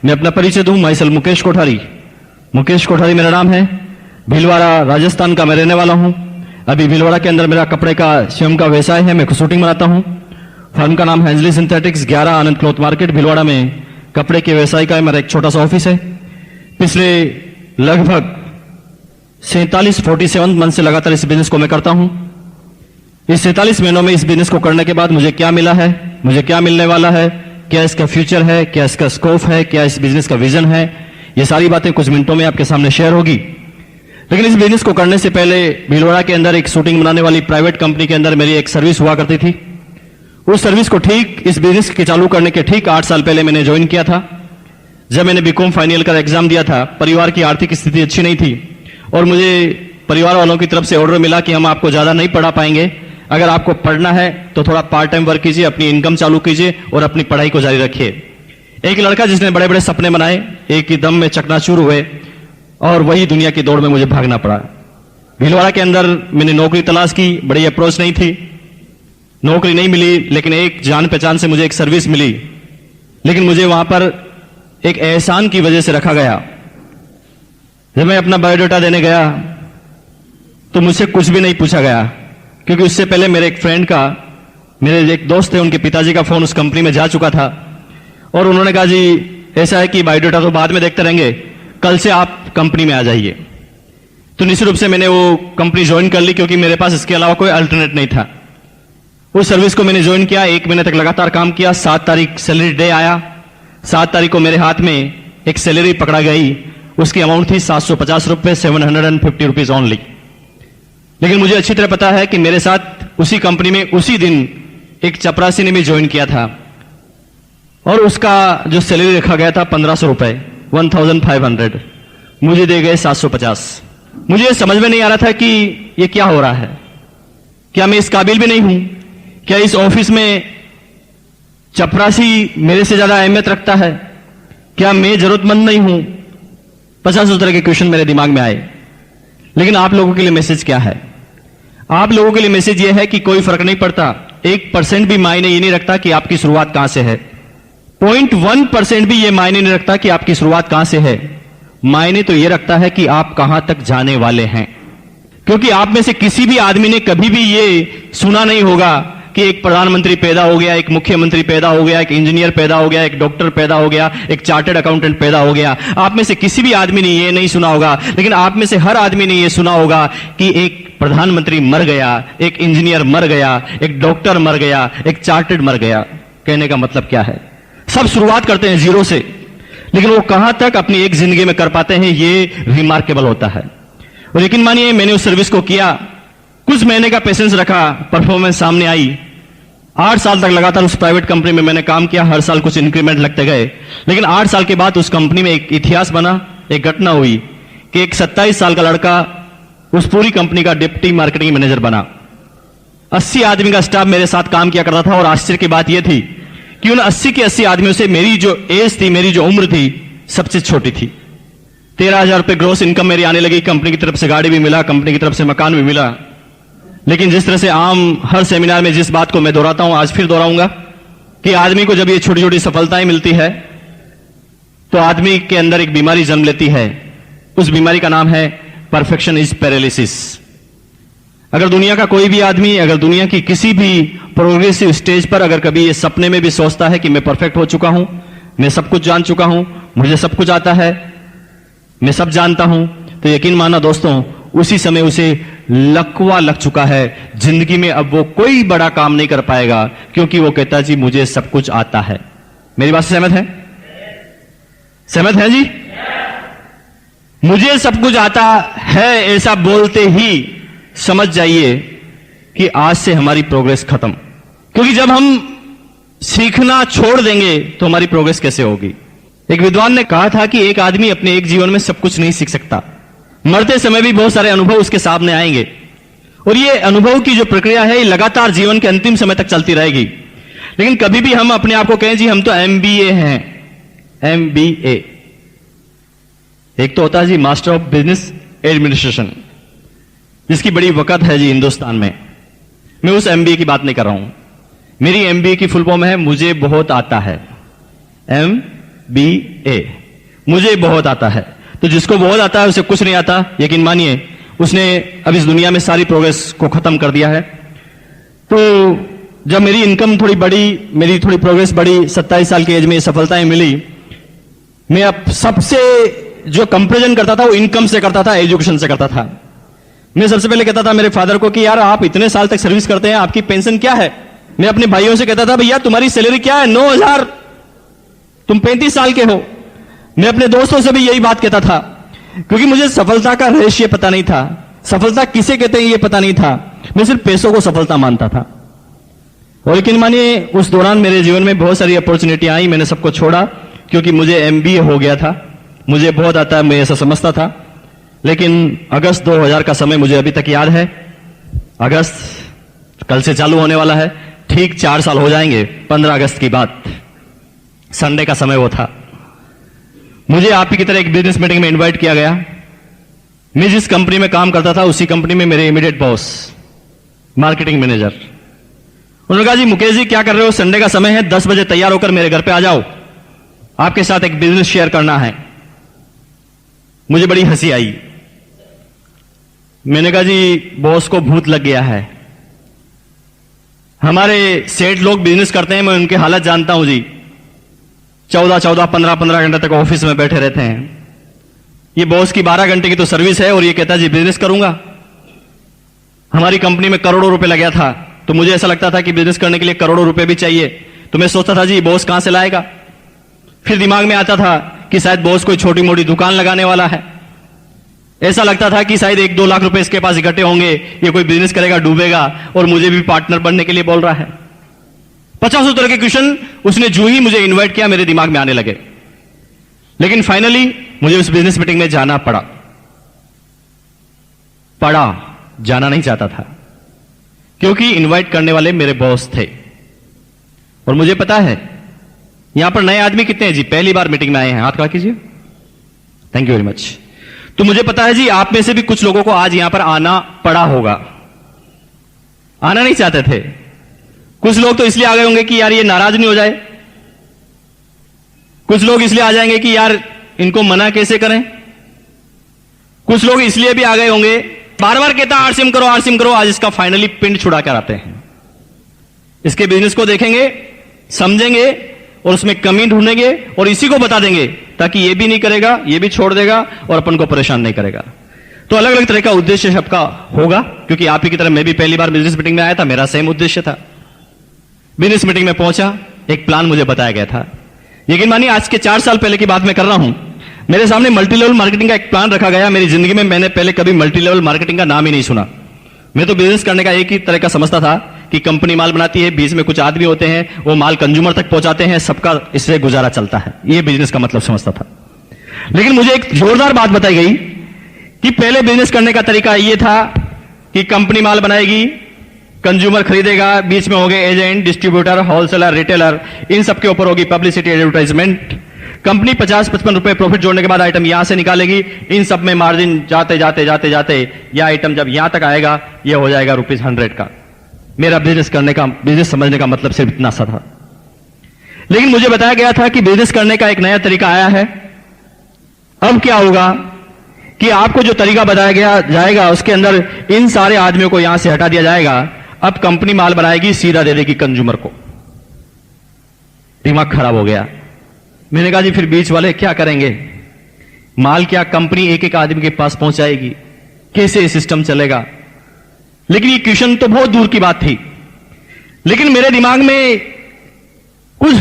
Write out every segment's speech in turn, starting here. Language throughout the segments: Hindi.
मैं अपना परिचय दूं, माई सेल्फ मुकेश कोठारी। मुकेश कोठारी मेरा नाम है। भीलवाड़ा राजस्थान का मैं रहने वाला हूं। अभी भीलवाड़ा के अंदर मेरा कपड़े का स्वयं का व्यवसाय है। मैं शूटिंग बनाता हूं। फर्म का नाम है एंजली सिंथेटिक्स, 11 आनंद क्लॉथ मार्केट भीलवाड़ा में कपड़े के व्यवसाय का मेरा एक छोटा सा ऑफिस है। पिछले लगभग 47 मंथ से लगातार इस बिजनेस को मैं करता हूं। इस 47 महीनों में इस बिजनेस को करने के बाद मुझे क्या मिला है, मुझे क्या मिलने वाला है, क्या इसका फ्यूचर है, क्या इसका स्कोप है, क्या इस बिजनेस का विजन है, ये सारी बातें कुछ मिनटों में आपके सामने शेयर होगी। लेकिन इस बिजनेस को करने से पहले भीलवाड़ा के अंदर एक शूटिंग बनाने वाली प्राइवेट कंपनी के अंदर मेरी एक सर्विस हुआ करती थी। उस सर्विस को ठीक इस बिजनेस के चालू करने के ठीक 8 साल पहले मैंने ज्वाइन किया था। जब मैंने बीकॉम फाइनल का एग्जाम दिया था, परिवार की आर्थिक स्थिति अच्छी नहीं थी और मुझे परिवार वालों की तरफ से ऑर्डर मिला कि हम आपको ज्यादा नहीं पढ़ा पाएंगे, अगर आपको पढ़ना है तो थोड़ा पार्ट टाइम वर्क कीजिए, अपनी इनकम चालू कीजिए और अपनी पढ़ाई को जारी रखिए। एक लड़का जिसने बड़े बड़े सपने बनाए, एक ही दम में चकनाचूर हुए और वही दुनिया की दौड़ में मुझे भागना पड़ा। भीलवाड़ा के अंदर मैंने नौकरी तलाश की, बड़ी अप्रोच नहीं थी, नौकरी नहीं मिली, लेकिन एक जान पहचान से मुझे एक सर्विस मिली। लेकिन मुझे वहां पर एक एहसान की वजह से रखा गया। जब मैं अपना बायोडाटा देने गया तो मुझसे कुछ भी नहीं पूछा गया, क्योंकि उससे पहले मेरे एक फ्रेंड का, मेरे एक दोस्त थे, उनके पिताजी का फोन उस कंपनी में जा चुका था और उन्होंने कहा जी ऐसा है कि बायोडाटा तो बाद में देखते रहेंगे, कल से आप कंपनी में आ जाइए। तो निश्चित रूप से मैंने वो कंपनी ज्वाइन कर ली, क्योंकि मेरे पास इसके अलावा कोई अल्टरनेट नहीं था। उस सर्विस को मैंने ज्वाइन किया, 1 महीने तक लगातार काम किया। 7 तारीख सैलरी डे आया। 7 तारीख को मेरे हाथ में एक सैलरी पकड़ा गई, उसकी अमाउंट थी 750 रुपए, 750 रुपीज ओनली। लेकिन मुझे अच्छी तरह पता है कि मेरे साथ उसी कंपनी में उसी दिन एक चपरासी ने भी ज्वाइन किया था और उसका जो सैलरी रखा गया था 1500 रुपए, 1500, मुझे दे गए 750। मुझे समझ में नहीं आ रहा था कि ये क्या हो रहा है, क्या मैं इस काबिल भी नहीं हूं, क्या इस ऑफिस में चपरासी मेरे से ज्यादा अहमियत रखता है, क्या मैं जरूरतमंद नहीं हूं। 50 तरह के क्वेश्चन मेरे दिमाग में आए। लेकिन आप लोगों के लिए मैसेज क्या है? आप लोगों के लिए मैसेज यह है कि कोई फर्क नहीं पड़ता, 1% भी मायने ये नहीं रखता कि आपकी शुरुआत कहां से है, 0.1% भी ये मायने नहीं रखता कि आपकी शुरुआत कहां से है। मायने तो ये रखता है कि आप कहां तक जाने वाले हैं। क्योंकि आप में से किसी भी आदमी ने कभी भी ये सुना नहीं होगा कि एक प्रधानमंत्री पैदा हो गया, एक मुख्यमंत्री पैदा हो गया, एक इंजीनियर पैदा हो गया, एक डॉक्टर पैदा हो गया, एक चार्टर्ड अकाउंटेंट पैदा हो गया। आप में से किसी भी आदमी ने ये नहीं सुना होगा। लेकिन आप में से हर आदमी ने ये सुना होगा कि एक प्रधानमंत्री मर गया, एक इंजीनियर मर गया, एक डॉक्टर मर गया, एक चार्टर्ड मर गया। कहने का मतलब क्या है? सब शुरुआत करते हैं जीरो से, लेकिन वो कहां तक अपनी एक जिंदगी में कर पाते हैं, ये रिमार्केबल होता है। और यकीन मानिए, मैंने उस सर्विस को किया, कुछ महीने का पेशेंस रखा, परफॉर्मेंस सामने आई। 8 साल तक लगातार उस प्राइवेट कंपनी में मैंने काम किया, हर साल कुछ इंक्रीमेंट लगते गए। लेकिन 8 साल के बाद उस कंपनी में एक इतिहास बना, एक घटना हुई कि एक 27 साल का लड़का उस पूरी कंपनी का डिप्टी मार्केटिंग मैनेजर बना। 80 आदमी का स्टाफ मेरे साथ काम किया करता था और आश्चर्य की बात यह थी कि उन 80 के 80 आदमियों से मेरी जो एज थी, मेरी जो उम्र थी, सबसे छोटी थी। 13,000 रुपए ग्रोस इनकम मेरी आने लगी। कंपनी की तरफ से गाड़ी भी मिला, कंपनी की तरफ से मकान भी मिला। लेकिन जिस तरह से आम हर सेमिनार में जिस बात को मैं दोहराता हूं, आज फिर दोहराऊंगा कि आदमी को जब ये छोटी छोटी सफलताएं मिलती है तो आदमी के अंदर एक बीमारी जन्म लेती है। उस बीमारी का नाम है परफेक्शन इज पैरालिसिस। अगर दुनिया का कोई भी आदमी, अगर दुनिया की किसी भी प्रोग्रेसिव स्टेज पर अगर कभी ये सपने में भी सोचता है कि मैं परफेक्ट हो चुका हूं, मैं सब कुछ जान चुका हूं, मुझे सब कुछ आता है, मैं सब जानता हूं, तो यकीन माना दोस्तों, उसी समय उसे लकवा लग चुका है। जिंदगी में अब वो कोई बड़ा काम नहीं कर पाएगा, क्योंकि वो कहता जी मुझे सब कुछ आता है। मेरी बात से सहमत है? सहमत है जी? मुझे सब कुछ आता है ऐसा बोलते ही समझ जाइए कि आज से हमारी प्रोग्रेस खत्म। क्योंकि जब हम सीखना छोड़ देंगे तो हमारी प्रोग्रेस कैसे होगी? एक विद्वान ने कहा था कि एक आदमी अपने एक जीवन में सब कुछ नहीं सीख सकता, मरते समय भी बहुत सारे अनुभव उसके सामने आएंगे और ये अनुभव की जो प्रक्रिया है ये लगातार जीवन के अंतिम समय तक चलती रहेगी। लेकिन कभी भी हम अपने आप को कहें जी हम तो MBA हैं, MBA, एक तो होता है जी मास्टर ऑफ बिजनेस एडमिनिस्ट्रेशन, जिसकी बड़ी वक़्त है जी हिंदुस्तान में। मैं उस MBA की बात नहीं कर रहा हूं। मेरी MBA की फुल फॉर्म है मुझे बहुत आता है, MBA। मुझे बहुत आता है, तो जिसको बहुत आता है उसे कुछ नहीं आता, यकीन मानिए उसने अब इस दुनिया में सारी प्रोग्रेस को खत्म कर दिया है। तो जब मेरी इनकम थोड़ी बढ़ी, मेरी थोड़ी प्रोग्रेस बढ़ी, 27 साल की एज में सफलताएं मिली, मैं अब सबसे जो कंपैरिजन करता था वो इनकम से करता था, एजुकेशन से करता था। मैं सबसे पहले कहता था मेरे फादर को कि यार आप इतने साल तक सर्विस करते हैं, आपकी पेंशन क्या है? मैं अपने भाइयों से कहता था भैया तुम्हारी सैलरी क्या है? 9,000, तुम 35 साल के हो। मैं अपने दोस्तों से भी यही बात कहता था, क्योंकि मुझे सफलता का रहस्य पता नहीं था, सफलता किसे कहते हैं ये पता नहीं था। मैं सिर्फ पैसों को सफलता मानता था। और यकीन मानिए उस दौरान मेरे जीवन में बहुत सारी अपॉर्चुनिटी आई, मैंने सबको छोड़ा क्योंकि मुझे MBA हो गया था, मुझे बहुत आता है, मैं ऐसा समझता था। लेकिन अगस्त 2000 का समय मुझे अभी तक याद है। अगस्त कल से चालू होने वाला है, ठीक 4 साल हो जाएंगे 15 अगस्त की बात। संडे का समय वो था। मुझे आप ही की तरह एक बिजनेस मीटिंग में इनवाइट किया गया। मैं जिस कंपनी में काम करता था उसी कंपनी में मेरे इमीडिएट बॉस, मार्केटिंग मैनेजर, उन्होंने कहा जी मुकेश जी क्या कर रहे हो, संडे का समय है, 10 बजे तैयार होकर मेरे घर पे आ जाओ, आपके साथ एक बिजनेस शेयर करना है। मुझे बड़ी हंसी आई। मैंने कहा जी बॉस को भूत लग गया है, हमारे सेठ लोग बिजनेस करते हैं, मैं उनकी हालत जानता हूं जी, 14-14, 15-15 घंटे तक ऑफिस में बैठे रहते हैं। ये बॉस की 12 घंटे की तो सर्विस है और ये कहता है जी बिजनेस करूंगा। हमारी कंपनी में करोड़ों रुपए लगा था, तो मुझे ऐसा लगता था कि बिजनेस करने के लिए करोड़ों रुपए भी चाहिए। तो मैं सोचता था जी बॉस कहां से लाएगा। फिर दिमाग में आता था कि शायद बॉस कोई छोटी मोटी दुकान लगाने वाला है। ऐसा लगता था कि शायद 1-2 लाख रुपए इसके पास इकट्ठे होंगे, ये कोई बिजनेस करेगा, डूबेगा और मुझे भी पार्टनर बनने के लिए बोल रहा है। 50 तरह के क्वेश्चन उसने जो ही मुझे इन्वाइट किया मेरे दिमाग में आने लगे। लेकिन फाइनली मुझे उस बिजनेस मीटिंग में जाना पड़ा। जाना नहीं चाहता था, क्योंकि इनवाइट करने वाले मेरे बॉस थे। और मुझे पता है यहां पर नए आदमी कितने हैं जी, पहली बार मीटिंग में आए हैं, हाथ खड़ा कीजिए, थैंक यू वेरी मच। तो मुझे पता है जी आप में से भी कुछ लोगों को आज यहां पर आना पड़ा होगा, आना नहीं चाहते थे। कुछ लोग तो इसलिए आ गए होंगे कि यार ये नाराज नहीं हो जाए, कुछ लोग इसलिए आ जाएंगे कि यार इनको मना कैसे करें, कुछ लोग इसलिए भी आ गए होंगे, बार बार कहता आरसीएम करो आरसीएम करो, आज इसका फाइनली पिंड छुड़ा कर आते हैं। इसके बिजनेस को देखेंगे, समझेंगे और उसमें कमी ढूंढेंगे और इसी को बता देंगे, ताकि ये भी नहीं करेगा, ये भी छोड़ देगा और अपन को परेशान नहीं करेगा। तो अलग अलग तरह का उद्देश्य सबका होगा, क्योंकि आप ही की तरह मैं भी पहली बार बिजनेस मीटिंग में आया था, मेरा सेम उद्देश्य था। बिजनेस मीटिंग में पहुंचा, एक प्लान मुझे बताया गया था। यकीन मानिए आज के 4 साल पहले की बात मैं कर रहा हूं। मेरे सामने मल्टी लेवल मार्केटिंग का एक प्लान रखा गया। मेरी जिंदगी में मैंने पहले कभी मल्टी लेवल मार्केटिंग का नाम ही नहीं सुना। मैं तो बिजनेस करने का एक ही तरह का समझता था कि कंपनी माल बनाती है, बीच में कुछ आदमी होते हैं, वो माल कंज्यूमर तक पहुंचाते हैं, सबका इससे गुजारा चलता है, ये बिजनेस का मतलब समझता था। लेकिन मुझे एक जोरदार बात बताई गई कि पहले बिजनेस करने का तरीका ये था कि कंपनी माल बनाएगी, कंज्यूमर खरीदेगा, बीच में होंगे एजेंट, डिस्ट्रीब्यूटर, होलसेलर, रिटेलर, इन सबके ऊपर होगी पब्लिसिटी, एडवर्टाइजमेंट। कंपनी 50-55 रुपए प्रॉफिट जोड़ने के बाद आइटम यहां से निकालेगी, इन सब में मार्जिन जाते जाते जाते जाते यह आइटम जब यहां तक आएगा यह हो जाएगा ₹100 का। मेरा बिजनेस करने का, बिजनेस समझने का मतलब सिर्फ इतना सा था। लेकिन मुझे बताया गया था कि बिजनेस करने का एक नया तरीका आया है। अब क्या होगा कि आपको जो तरीका बताया गया जाएगा उसके अंदर इन सारे आदमियों को यहां से हटा दिया जाएगा। अब कंपनी माल बनाएगी, सीधा दे देगी कंज्यूमर को। दिमाग खराब हो गया। मैंने कहा जी फिर बीच वाले क्या करेंगे, माल क्या कंपनी एक एक आदमी के पास पहुंचाएगी, कैसे सिस्टम चलेगा। लेकिन ये क्वेश्चन तो बहुत दूर की बात थी। लेकिन मेरे दिमाग में कुछ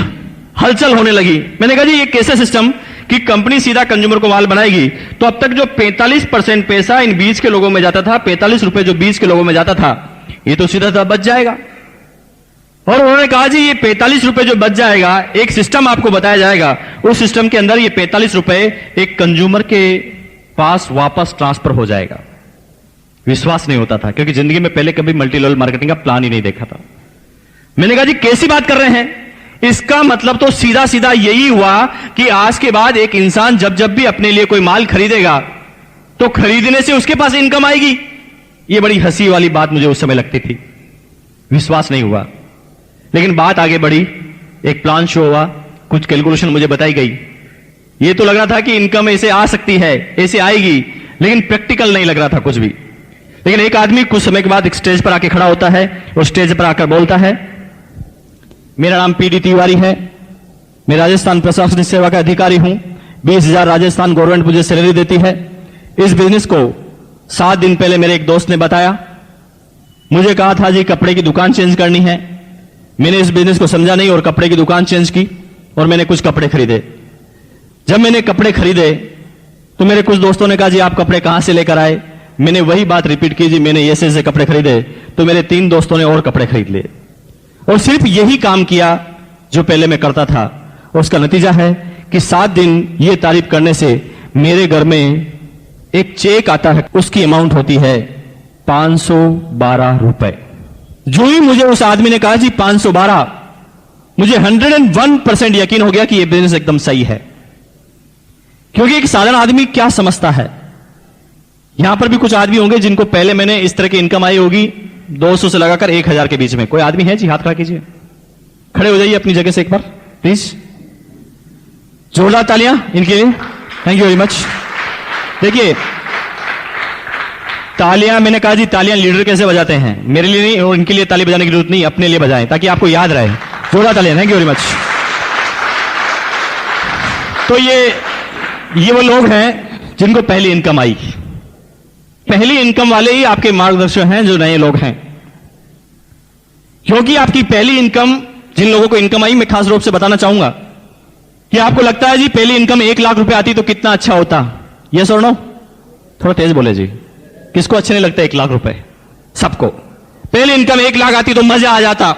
हलचल होने लगी। मैंने कहा जी ये कैसे सिस्टम कि कंपनी सीधा कंज्यूमर को माल बनाएगी, तो अब तक जो 45% पैसा इन बीच के लोगों में जाता था, 45 रुपए जो बीच के लोगों में जाता था, ये तो सीधा बच जाएगा। और उन्होंने कहा जी ये 45 रुपए जो बच जाएगा, एक सिस्टम आपको बताया जाएगा, उस सिस्टम के अंदर ये 45 रुपए एक कंज्यूमर के पास वापस ट्रांसफर हो जाएगा। विश्वास नहीं होता था, क्योंकि जिंदगी में पहले कभी मल्टी लेवल मार्केटिंग का प्लान ही नहीं देखा था। मैंने कहा जी कैसी बात कर रहे हैं, इसका मतलब तो सीधा सीधा यही हुआ कि आज के बाद एक इंसान जब जब भी अपने लिए कोई माल खरीदेगा तो खरीदने से उसके पास इनकम आएगी। ये बड़ी हंसी वाली बात मुझे उस समय लगती थी, विश्वास नहीं हुआ। लेकिन बात आगे बढ़ी, एक प्लान शो हुआ, कुछ कैलकुलेशन मुझे बताई गई। ये तो लग रहा था कि इनकम ऐसे आ सकती है, ऐसे आएगी, लेकिन प्रैक्टिकल नहीं लग रहा था कुछ भी। लेकिन एक आदमी कुछ समय के बाद एक स्टेज पर आके खड़ा होता है और स्टेज पर आकर बोलता है, मेरा नाम पीडी तिवारी है, मैं राजस्थान प्रशासनिक सेवा का अधिकारी हूं, 20,000 राजस्थान गवर्नमेंट मुझे सैलरी देती है। इस बिजनेस को 7 दिन पहले मेरे एक दोस्त ने बताया, मुझे कहा था जी कपड़े की दुकान चेंज करनी है। मैंने इस बिजनेस को समझा नहीं और कपड़े की दुकान चेंज की और मैंने कुछ कपड़े खरीदे। जब मैंने कपड़े खरीदे तो मेरे कुछ दोस्तों ने कहा जी आप कपड़े कहां से लेकर आए। मैंने वही बात रिपीट की, जी मैंने ऐसे कपड़े खरीदे। तो मेरे 3 दोस्तों ने और कपड़े खरीद लिए और सिर्फ यही काम किया जो पहले मैं करता था। उसका नतीजा है कि 7 दिन ये तारीफ करने से मेरे घर में एक चेक आता है, उसकी अमाउंट होती है 512 रुपए। जो ही मुझे उस आदमी ने कहा जी 512, मुझे 101% यकीन हो गया कि यह बिजनेस एकदम सही है। क्योंकि एक साधारण आदमी क्या समझता है, यहां पर भी कुछ आदमी होंगे जिनको पहले मैंने इस तरह की इनकम आई होगी 200 से लगाकर 1000 के बीच में। कोई आदमी है जी? हाथ खड़ा कीजिए, खड़े हो जाइए अपनी जगह से एक बार प्लीज। जोरदार तालियां इनके लिए, थैंक यू वेरी मच। देखिए तालियां, मैंने कहा जी तालियां लीडर कैसे बजाते हैं, मेरे लिए नहीं और इनके लिए ताली बजाने की जरूरत नहीं, अपने लिए बजाएं ताकि आपको याद रहे। जोरदार तालियां, थैंक यू वेरी मच। तो ये वो लोग हैं जिनको पहली इनकम आई। पहली इनकम वाले ही आपके मार्गदर्शक हैं जो नए लोग हैं। क्योंकि आपकी पहली इनकम, जिन लोगों को इनकम आई, मैं खास रूप से बताना चाहूंगा कि आपको लगता है जी पहली इनकम 1 लाख रुपए आती तो कितना अच्छा होता। यस और नो? थोड़ा तेज बोले जी। किसको अच्छे नहीं लगता 1 लाख रुपए? सबको। पहली इनकम 1 लाख आती तो मजा आ जाता।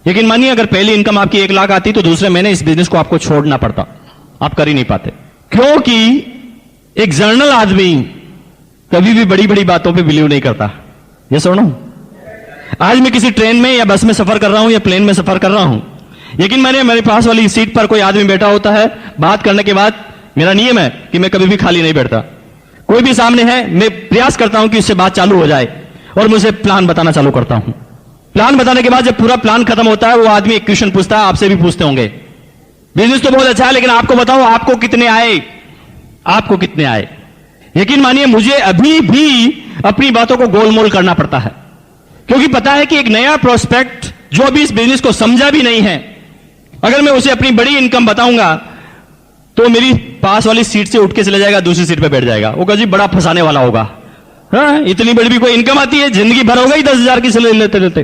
लेकिन मानिए अगर पहली इनकम आपकी 1 लाख आती तो दूसरे महीने इस बिजनेस को आपको छोड़ना पड़ता, आप कर ही नहीं पाते। क्योंकि एक जर्नल आदमी कभी भी बड़ी बड़ी बातों पे बिलीव नहीं करता। ये सुनो, आज मैं किसी ट्रेन में या बस में सफर कर रहा हूं या प्लेन में सफर कर रहा हूं, लेकिन मेरे पास वाली सीट पर कोई आदमी बैठा होता है, बात करने के बाद मेरा नियम है कि मैं कभी भी खाली नहीं बैठता। कोई भी सामने है, मैं प्रयास करता हूं कि उससे बात चालू हो जाए और मुझे प्लान बताना चालू करता हूं। प्लान बताने के बाद जब पूरा प्लान खत्म होता है, वो आदमी एक क्वेश्चन पूछता है, आपसे भी पूछते होंगे, बिजनेस तो बहुत अच्छा है लेकिन आपको बताओ आपको कितने आए, आपको कितने आए। यकीन मानिए मुझे अभी भी अपनी बातों को गोलमोल करना पड़ता है, क्योंकि पता है कि एक नया प्रोस्पेक्ट जो अभी इस बिजनेस को समझा भी नहीं है, अगर मैं उसे अपनी बड़ी इनकम बताऊंगा तो मेरी पास वाली सीट से उठ के चले जाएगा, दूसरी सीट पे बैठ जाएगा। वो कहा जी बड़ा फंसाने वाला होगा। हाँ, इतनी बड़ी भी कोई इनकम आती है? जिंदगी भर हो गई 10,000 की सैलरी लेते लेते।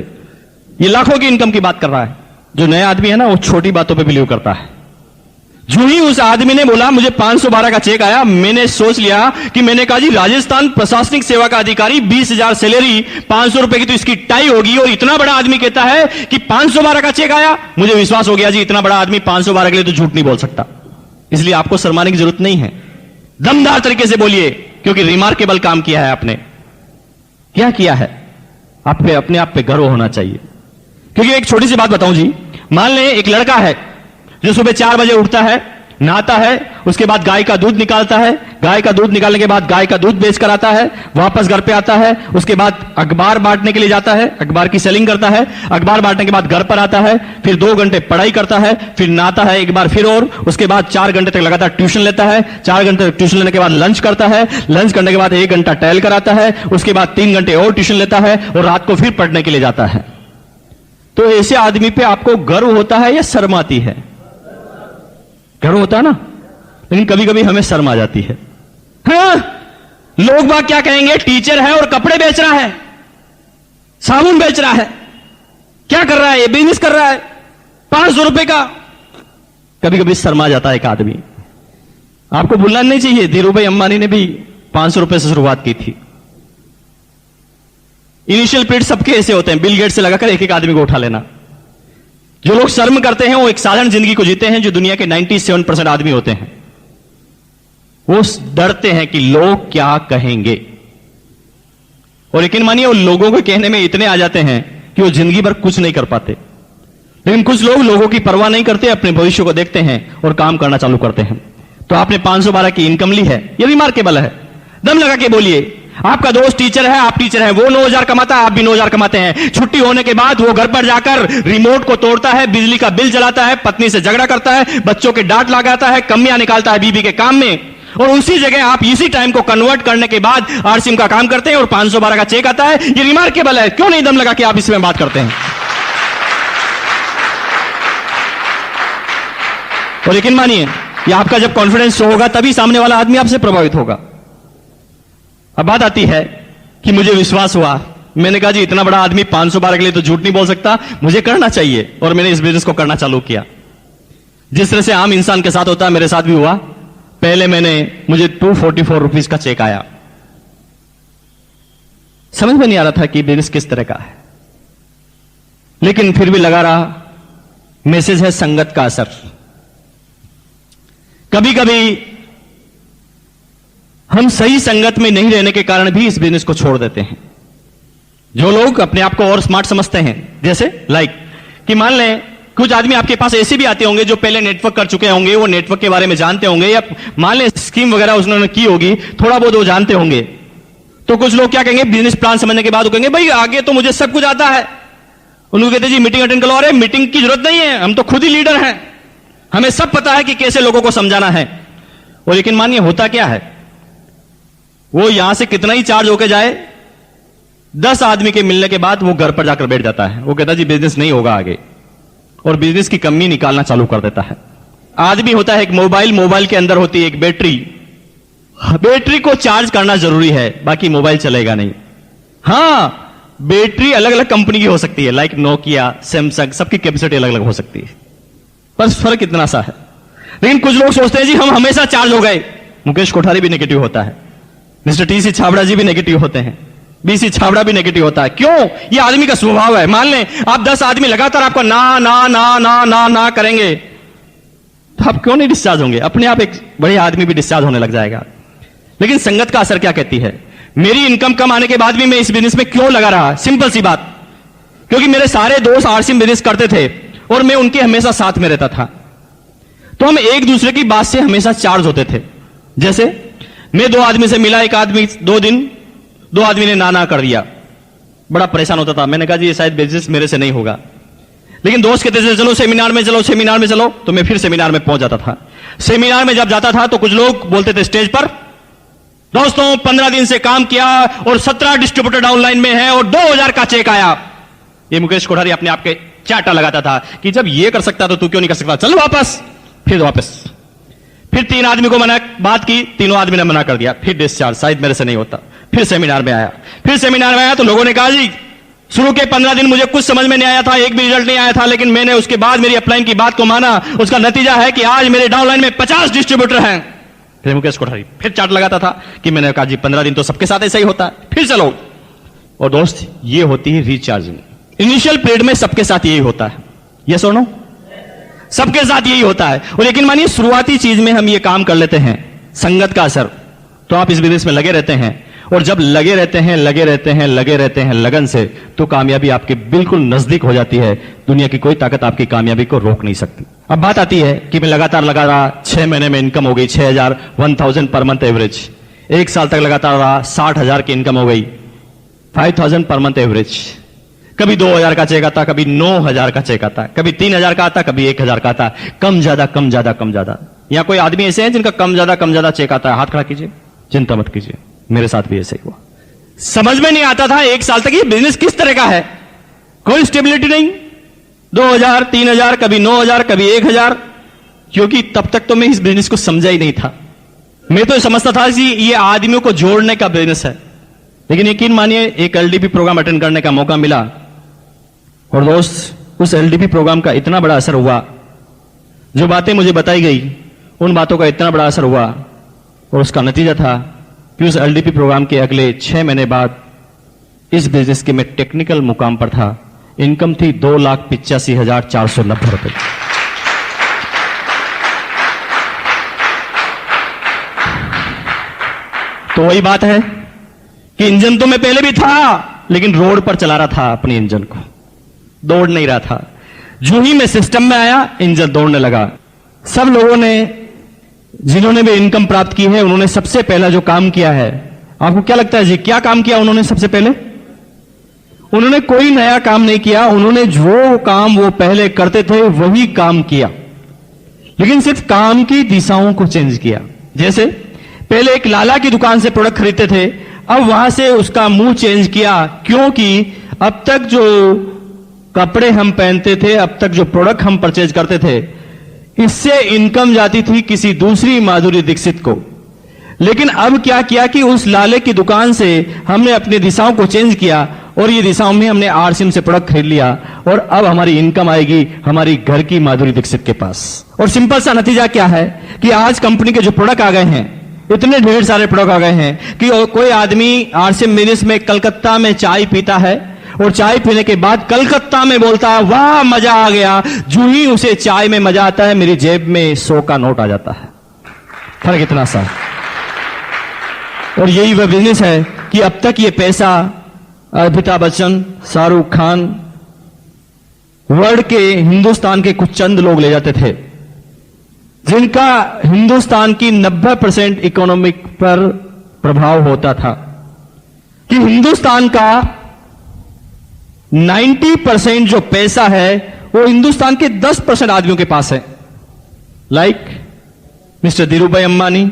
ये लाखों की इनकम की बात कर रहा है। जो नया आदमी है ना, वो छोटी बातों पे बिलीव करता है। जो ही उस आदमी ने बोला मुझे 512 का चेक आया, मैंने सोच लिया कि मैंने कहा जी राजस्थान प्रशासनिक सेवा का अधिकारी, 20,000 सैलरी, 500 रुपए की तो इसकी टाई होगी। और इतना बड़ा आदमी कहता है कि 512 का चेक आया, मुझे विश्वास हो गया जी इतना बड़ा आदमी 512 के लिए तो झूठ नहीं बोल सकता। इसलिए आपको शर्माने की जरूरत नहीं है, दमदार तरीके से बोलिए, क्योंकि रिमार्केबल काम किया है आपने। क्या किया है? आप पे अपने आप पे गर्व होना चाहिए। क्योंकि एक छोटी सी बात बताऊं जी, मान लें एक लड़का है जो सुबह 4 बजे उठता है, नहाता है, उसके बाद गाय का दूध निकालता है, गाय का दूध निकालने के बाद गाय का दूध बेच कर आता है, वापस घर पे आता है, उसके बाद अखबार बांटने के लिए जाता है, अखबार की सेलिंग करता है, अखबार बांटने के बाद घर पर आता है, फिर 2 घंटे पढ़ाई करता है, फिर नहाता है एक बार फिर, और उसके बाद 4 घंटे तक लगातार ट्यूशन लेता है, 4 घंटे तक ट्यूशन लेने के बाद लंच करता है, लंच करने के बाद 1 घंटा टहल कर आता है, उसके बाद 3 घंटे और ट्यूशन लेता है और रात को फिर पढ़ने के लिए जाता है। तो ऐसे आदमी पे आपको गर्व होता है या शर्म आती है? गर्व होता है ना, लेकिन कभी कभी हमें शर्म आ जाती है। हाँ, लोग बात क्या कहेंगे, टीचर है और कपड़े बेच रहा है, साबुन बेच रहा है, क्या कर रहा है, ये बिजनेस कर रहा है 500 रुपए का। कभी कभी शर्मा जाता है एक आदमी। आपको भूलना नहीं चाहिए, धीरूभाई अंबानी ने भी 500 रुपए से शुरुआत की थी। इनिशियल पीरियड सबके ऐसे होते हैं, बिल गेट से लगाकर एक एक आदमी को उठा लेना। जो लोग शर्म करते हैं वो एक साधारण जिंदगी को जीते हैं, जो दुनिया के 97% आदमी होते हैं वो डरते हैं कि लोग क्या कहेंगे। और यकीन मानिए वो लोगों के कहने में इतने आ जाते हैं कि वो जिंदगी भर कुछ नहीं कर पाते। लेकिन कुछ लोग लोगों की परवाह नहीं करते, अपने भविष्य को देखते हैं और काम करना चालू करते हैं। तो आपने 512 की इनकम ली है, ये रिमार्केबल है। दम लगा के बोलिए, आपका दोस्त टीचर है, आप टीचर हैं, वो 9,000 कमाता है, आप भी 9,000 कमाते हैं। छुट्टी होने के बाद वो घर पर जाकर रिमोट को तोड़ता है, बिजली का बिल जलाता है, पत्नी से झगड़ा करता है, बच्चों के डांट लगाता है, कमियां निकालता है बीबी के काम में। और उसी जगह आप इसी टाइम को कन्वर्ट करने के बाद आरसीएम का काम करते हैं और 512 का चेक आता है। ये रिमार्केबल है। क्यों नहीं दम लगा के आप इसमें बात करते हैं? और यकीन मानिए, ये आपका जब कॉन्फिडेंस होगा तभी सामने वाला आदमी आपसे प्रभावित होगा। अब बात आती है कि मुझे विश्वास हुआ, मैंने कहा जी इतना बड़ा आदमी 512 के लिए तो झूठ नहीं बोल सकता, मुझे करना चाहिए। और मैंने इस बिजनेस को करना चालू किया। जिस तरह से आम इंसान के साथ होता है, मेरे साथ भी हुआ। पहले मुझे 244 रुपीज का चेक आया। समझ में नहीं आ रहा था कि बिजनेस किस तरह का है, लेकिन फिर भी लगा रहा। मैसेज है संगत का असर। कभी कभी हम सही संगत में नहीं रहने के कारण भी इस बिजनेस को छोड़ देते हैं। जो लोग अपने आप को और स्मार्ट समझते हैं, जैसे कि मान लें कुछ आदमी आपके पास ऐसे भी आते होंगे जो पहले नेटवर्क कर चुके होंगे, वो नेटवर्क के बारे में जानते होंगे, या मान लें स्कीम वगैरह उन्होंने की होगी, थोड़ा बहुत वो जानते होंगे। तो कुछ लोग क्या कहेंगे, बिजनेस प्लान समझने के बाद वो कहेंगे भाई आगे तो मुझे सब कुछ आता है। उनको कहते जी मीटिंग अटेंड करो। अरे मीटिंग की जरूरत नहीं है, हम तो खुद ही लीडर हैं, हमें सब पता है कि कैसे लोगों को समझाना है। और लेकिन मानिए होता क्या है, वो यहां से कितना ही चार्ज होके जाए, 10 आदमी के मिलने के बाद वो घर पर जाकर बैठ जाता है। वो कहता जी बिजनेस नहीं होगा आगे, और बिजनेस की कमी निकालना चालू कर देता है। आदमी होता है एक मोबाइल के अंदर होती है एक बैटरी। बैटरी को चार्ज करना जरूरी है, बाकी मोबाइल चलेगा नहीं। हां, बैटरी अलग अलग कंपनी की हो सकती है, लाइक नोकिया, सैमसंग, सबकी कैपेसिटी अलग अलग हो सकती है, बस फर्क इतना सा है। लेकिन कुछ लोग सोचते हैं जी हम हमेशा चार्ज हो गए। मुकेश कोठारी भी नेगेटिव होता है, मिस्टर टीसी छाबड़ा जी भी नेगेटिव होते हैं, बीसी छाबड़ा भी नेगेटिव होता है। क्यों? ये आदमी का स्वभाव है। मान लें आप 10 आदमी लगातार आपको ना ना ना ना ना ना करेंगे, तो आप क्यों नहीं डिस्चार्ज होंगे? अपने आप एक बढ़िया आदमी भी डिस्चार्ज होने लग जाएगा। लेकिन संगत का असर क्या कहती है? मेरी इनकम कम आने के बाद भी मैं इस बिजनेस में क्यों लगा रहा? सिंपल सी बात, क्योंकि मेरे सारे दोस्त आरसीएम बिजनेस करते थे और मैं उनके हमेशा साथ में रहता था। तो हम एक दूसरे की बात से हमेशा चार्ज होते थे। जैसे मैं 2 आदमी से मिला, एक आदमी 2 दिन 2 आदमी ने ना कर दिया, बड़ा परेशान होता था। मैंने कहा जी ये शायद बिजनेस मेरे से नहीं होगा। लेकिन दोस्त कहते थे चलो सेमिनार में चलो, सेमिनार में चलो, तो मैं फिर सेमिनार में पहुंच जाता था। सेमिनार में जब जाता था तो कुछ लोग बोलते थे स्टेज पर, दोस्तों 15 दिन से काम किया और 17 डिस्ट्रीब्यूटर डाउनलाइन में है और 2,000 का चेक आया। ये मुकेश कोठारी अपने आप के चाटा लगाता था कि जब ये कर सकता तो तू क्यों नहीं कर सकता, चल वापस। फिर वापस, फिर 3 आदमी को बात की, तीनों आदमी ने मना कर दिया, फिर डिस्चार्ज, शायद मेरे से नहीं होता। फिर सेमिनार में आया, तो लोगों ने कहा जी शुरू के 15 दिन मुझे कुछ समझ में नहीं आया था, एक भी रिजल्ट नहीं आया था, लेकिन मैंने उसके बाद मेरी अपलाइन की बात को माना। उसका नतीजा है कि आज मेरे डाउनलाइन में 50 डिस्ट्रीब्यूटर हैं। फिर मुकेश कोठारी फिर चार्ट लगाता था कि मैंने कहा जी 15 दिन तो सबके साथ ऐसा ही होता है, फिर चलो। और दोस्त ये होती है रिचार्जिंग। इनिशियल पीरियड में सबके साथ यही होता है, यस और नो? सबके साथ यही होता है। और लेकिन मानिए शुरुआती चीज में हम ये काम कर लेते हैं, संगत का असर, तो आप इस बिजनेस में लगे रहते हैं। और जब लगे रहते हैं लगन से, तो कामयाबी आपके बिल्कुल नजदीक हो जाती है। दुनिया की कोई ताकत आपकी कामयाबी को रोक नहीं सकती। अब बात आती है कि मैं लगातार लगा रहा, 6 महीने में इनकम हो गई 6,000, 1,000 पर मंथ एवरेज। 1 साल तक लगातार रहा, 60,000 की इनकम हो गई, 5,000 पर मंथ एवरेज। कभी 2,000 का चेक आता, कभी 9,000 का चेक आता, कभी 3,000 का आता, कभी 1,000 का आता, कम ज्यादा। यहां कोई आदमी ऐसे हैं जिनका कम ज्यादा चेक आता है? हाथ खड़ा कीजिए। चिंता मत कीजिए, मेरे साथ भी ऐसे ही हुआ। समझ में नहीं आता था 1 साल तक ये बिजनेस किस तरह का है, कोई स्टेबिलिटी नहीं। 2,000, 3,000, कभी 9,000, कभी 1,000, क्योंकि तब तक तो मैं इस बिजनेस को समझा ही नहीं था। मैं तो समझता था कि ये आदमियों को जोड़ने का बिजनेस है। लेकिन यकीन मानिए, एक एलडीपी प्रोग्राम अटेंड करने का मौका मिला, और दोस्त उस एलडीपी प्रोग्राम का इतना बड़ा असर हुआ, जो बातें मुझे बताई गई उन बातों का इतना बड़ा असर हुआ, और उसका नतीजा था कि उस एलडीपी प्रोग्राम के अगले 6 महीने बाद इस बिजनेस के मैं टेक्निकल मुकाम पर था। इनकम थी 2,85,490 रुपए। तो वही बात है कि इंजन तो मैं पहले भी था, लेकिन रोड पर चला रहा था अपने इंजन को, दौड़ नहीं रहा था। जो ही मैं सिस्टम में आया, इंजन दौड़ने लगा। सब लोगों ने जिन्होंने भी इनकम प्राप्त की है, उन्होंने सबसे पहला जो काम किया है, आपको क्या लगता है जी, क्या काम किया उन्होंने? सबसे पहले उन्होंने कोई नया काम नहीं किया, उन्होंने जो काम वो पहले करते थे वही काम किया, लेकिन सिर्फ काम की दिशाओं को चेंज किया। जैसे पहले एक लाला की दुकान से प्रोडक्ट खरीदते थे, अब वहां से उसका मुंह चेंज किया, क्योंकि अब तक जो कपड़े हम पहनते थे, अब तक जो प्रोडक्ट हम परचेज करते थे, इससे इनकम जाती थी किसी दूसरी माधुरी दीक्षित को। लेकिन अब क्या किया कि उस लाले की दुकान से हमने अपनी दिशाओं को चेंज किया और ये दिशाओं में हमने आरसीएम से प्रोडक्ट खरीद लिया और अब हमारी इनकम आएगी हमारी घर की माधुरी दीक्षित के पास। और सिंपल सा नतीजा क्या है कि आज कंपनी के जो प्रोडक्ट आ गए हैं, इतने ढेर सारे प्रोडक्ट आ गए हैं कि कोई आदमी आरसीएम बिजनेस में कलकत्ता में चाय पीता है और चाय पीने के बाद कलकत्ता में बोलता है वाह मजा आ गया, जो ही उसे चाय में मजा आता है मेरी जेब में 100 का नोट आ जाता है। फर्क इतना सा। और यही वह बिजनेस है कि अब तक ये पैसा अमिताभ बच्चन, शाहरुख खान, वर्ल्ड के हिंदुस्तान के कुछ चंद लोग ले जाते थे, जिनका हिंदुस्तान की 90% इकोनॉमिक पर प्रभाव होता था, कि हिंदुस्तान का 90% जो पैसा है वो हिंदुस्तान के 10% आदमियों के पास है। लाइक मिस्टर धीरूभाई अंबानी,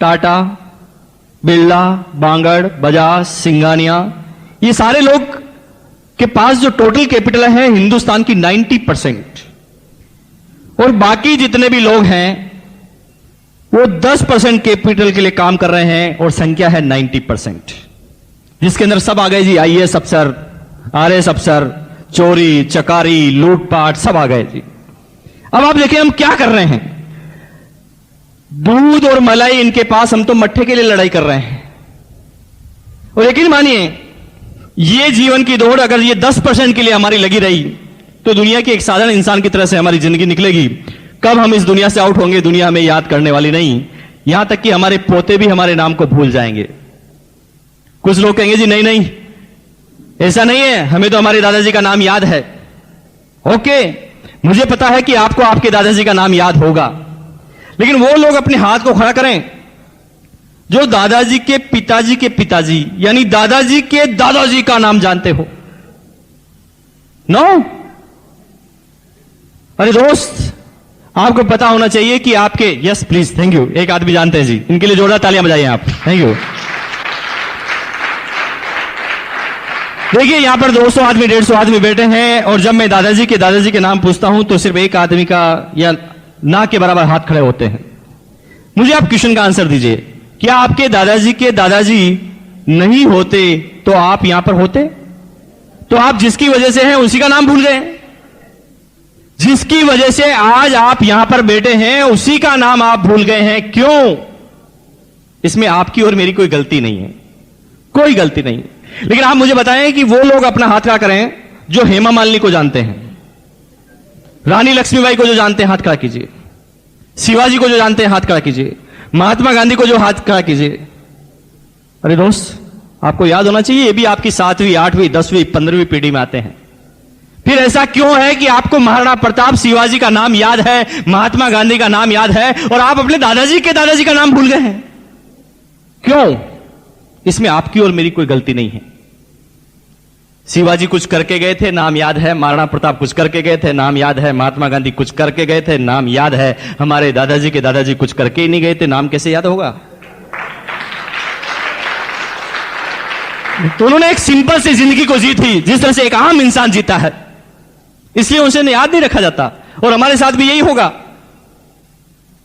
टाटा, बिरला, बांगड़, बजाज, सिंघानिया, ये सारे लोग के पास जो टोटल कैपिटल है हिंदुस्तान की 90%, और बाकी जितने भी लोग हैं वो 10% कैपिटल के लिए काम कर रहे हैं और संख्या है 90%, जिसके अंदर सब आ गए जी, आईएएस अफसर, आरएएस अफसर, चोरी चकारी लूटपाट सब आ गए जी। अब आप देखिए हम क्या कर रहे हैं, दूध और मलाई इनके पास, हम तो मट्ठे के लिए लड़ाई कर रहे हैं। और यकीन मानिए ये जीवन की दौड़ अगर ये 10% के लिए हमारी लगी रही तो दुनिया के एक साधारण इंसान की तरह से हमारी जिंदगी निकलेगी। कब हम इस दुनिया से आउट होंगे दुनिया हमें याद करने वाली नहीं, यहां तक कि हमारे पोते भी हमारे नाम को भूल जाएंगे। कुछ लोग कहेंगे जी नहीं नहीं ऐसा नहीं है, हमें तो हमारे दादाजी का नाम याद है। ओके, मुझे पता है कि आपको आपके दादाजी का नाम याद होगा, लेकिन वो लोग अपने हाथ को खड़ा करें जो दादाजी के पिताजी यानी दादाजी के दादाजी का नाम जानते हो। नो, अरे दोस्त आपको पता होना चाहिए कि आपके, यस प्लीज, थैंक यू, एक आदमी जानते हैं जी, इनके लिए जोरदार तालियां बजाइए आप, थैंक यू। देखिए यहां पर 200 आदमी 150 आदमी बैठे हैं और जब मैं दादाजी के नाम पूछता हूं तो सिर्फ एक आदमी का या ना के बराबर हाथ खड़े होते हैं। मुझे आप क्वेश्चन का आंसर दीजिए, क्या आपके दादाजी नहीं होते तो आप यहां पर होते? तो आप जिसकी वजह से हैं उसी का नाम भूल गए, जिसकी वजह से आज आप यहां पर बैठे हैं उसी का नाम आप भूल गए हैं। क्यों? इसमें आपकी और मेरी कोई गलती नहीं है, कोई गलती नहीं। लेकिन आप मुझे बताएं कि वो लोग अपना हाथ खड़ा करें जो हेमा मालिनी को जानते हैं, रानी लक्ष्मीबाई को जो जानते हैं हाथ खड़ा कीजिए, शिवाजी को जो जानते हैं हाथ खड़ा कीजिए, महात्मा गांधी को जो हाथ खड़ा कीजिए। अरे दोस्त आपको याद होना चाहिए ये भी आपकी 7वीं 8वीं 10वीं 15वीं पीढ़ी में आते हैं। फिर ऐसा क्यों है कि आपको महाराणा प्रताप शिवाजी का नाम याद है, महात्मा गांधी का नाम याद है और आप अपने दादाजी का नाम भूल गए हैं? क्यों? इसमें आपकी और मेरी कोई गलती नहीं है। शिवाजी कुछ करके गए थे, नाम याद है, महाराणा प्रताप कुछ करके गए थे, नाम याद है, महात्मा गांधी कुछ करके गए थे, नाम याद है, हमारे दादाजी के दादाजी कुछ करके ही नहीं गए थे, नाम कैसे याद होगा? तो उन्होंने एक सिंपल सी जिंदगी को जी थी जिस तरह से एक आम इंसान जीता है, इसलिए उसे याद नहीं रखा जाता। और हमारे साथ भी यही होगा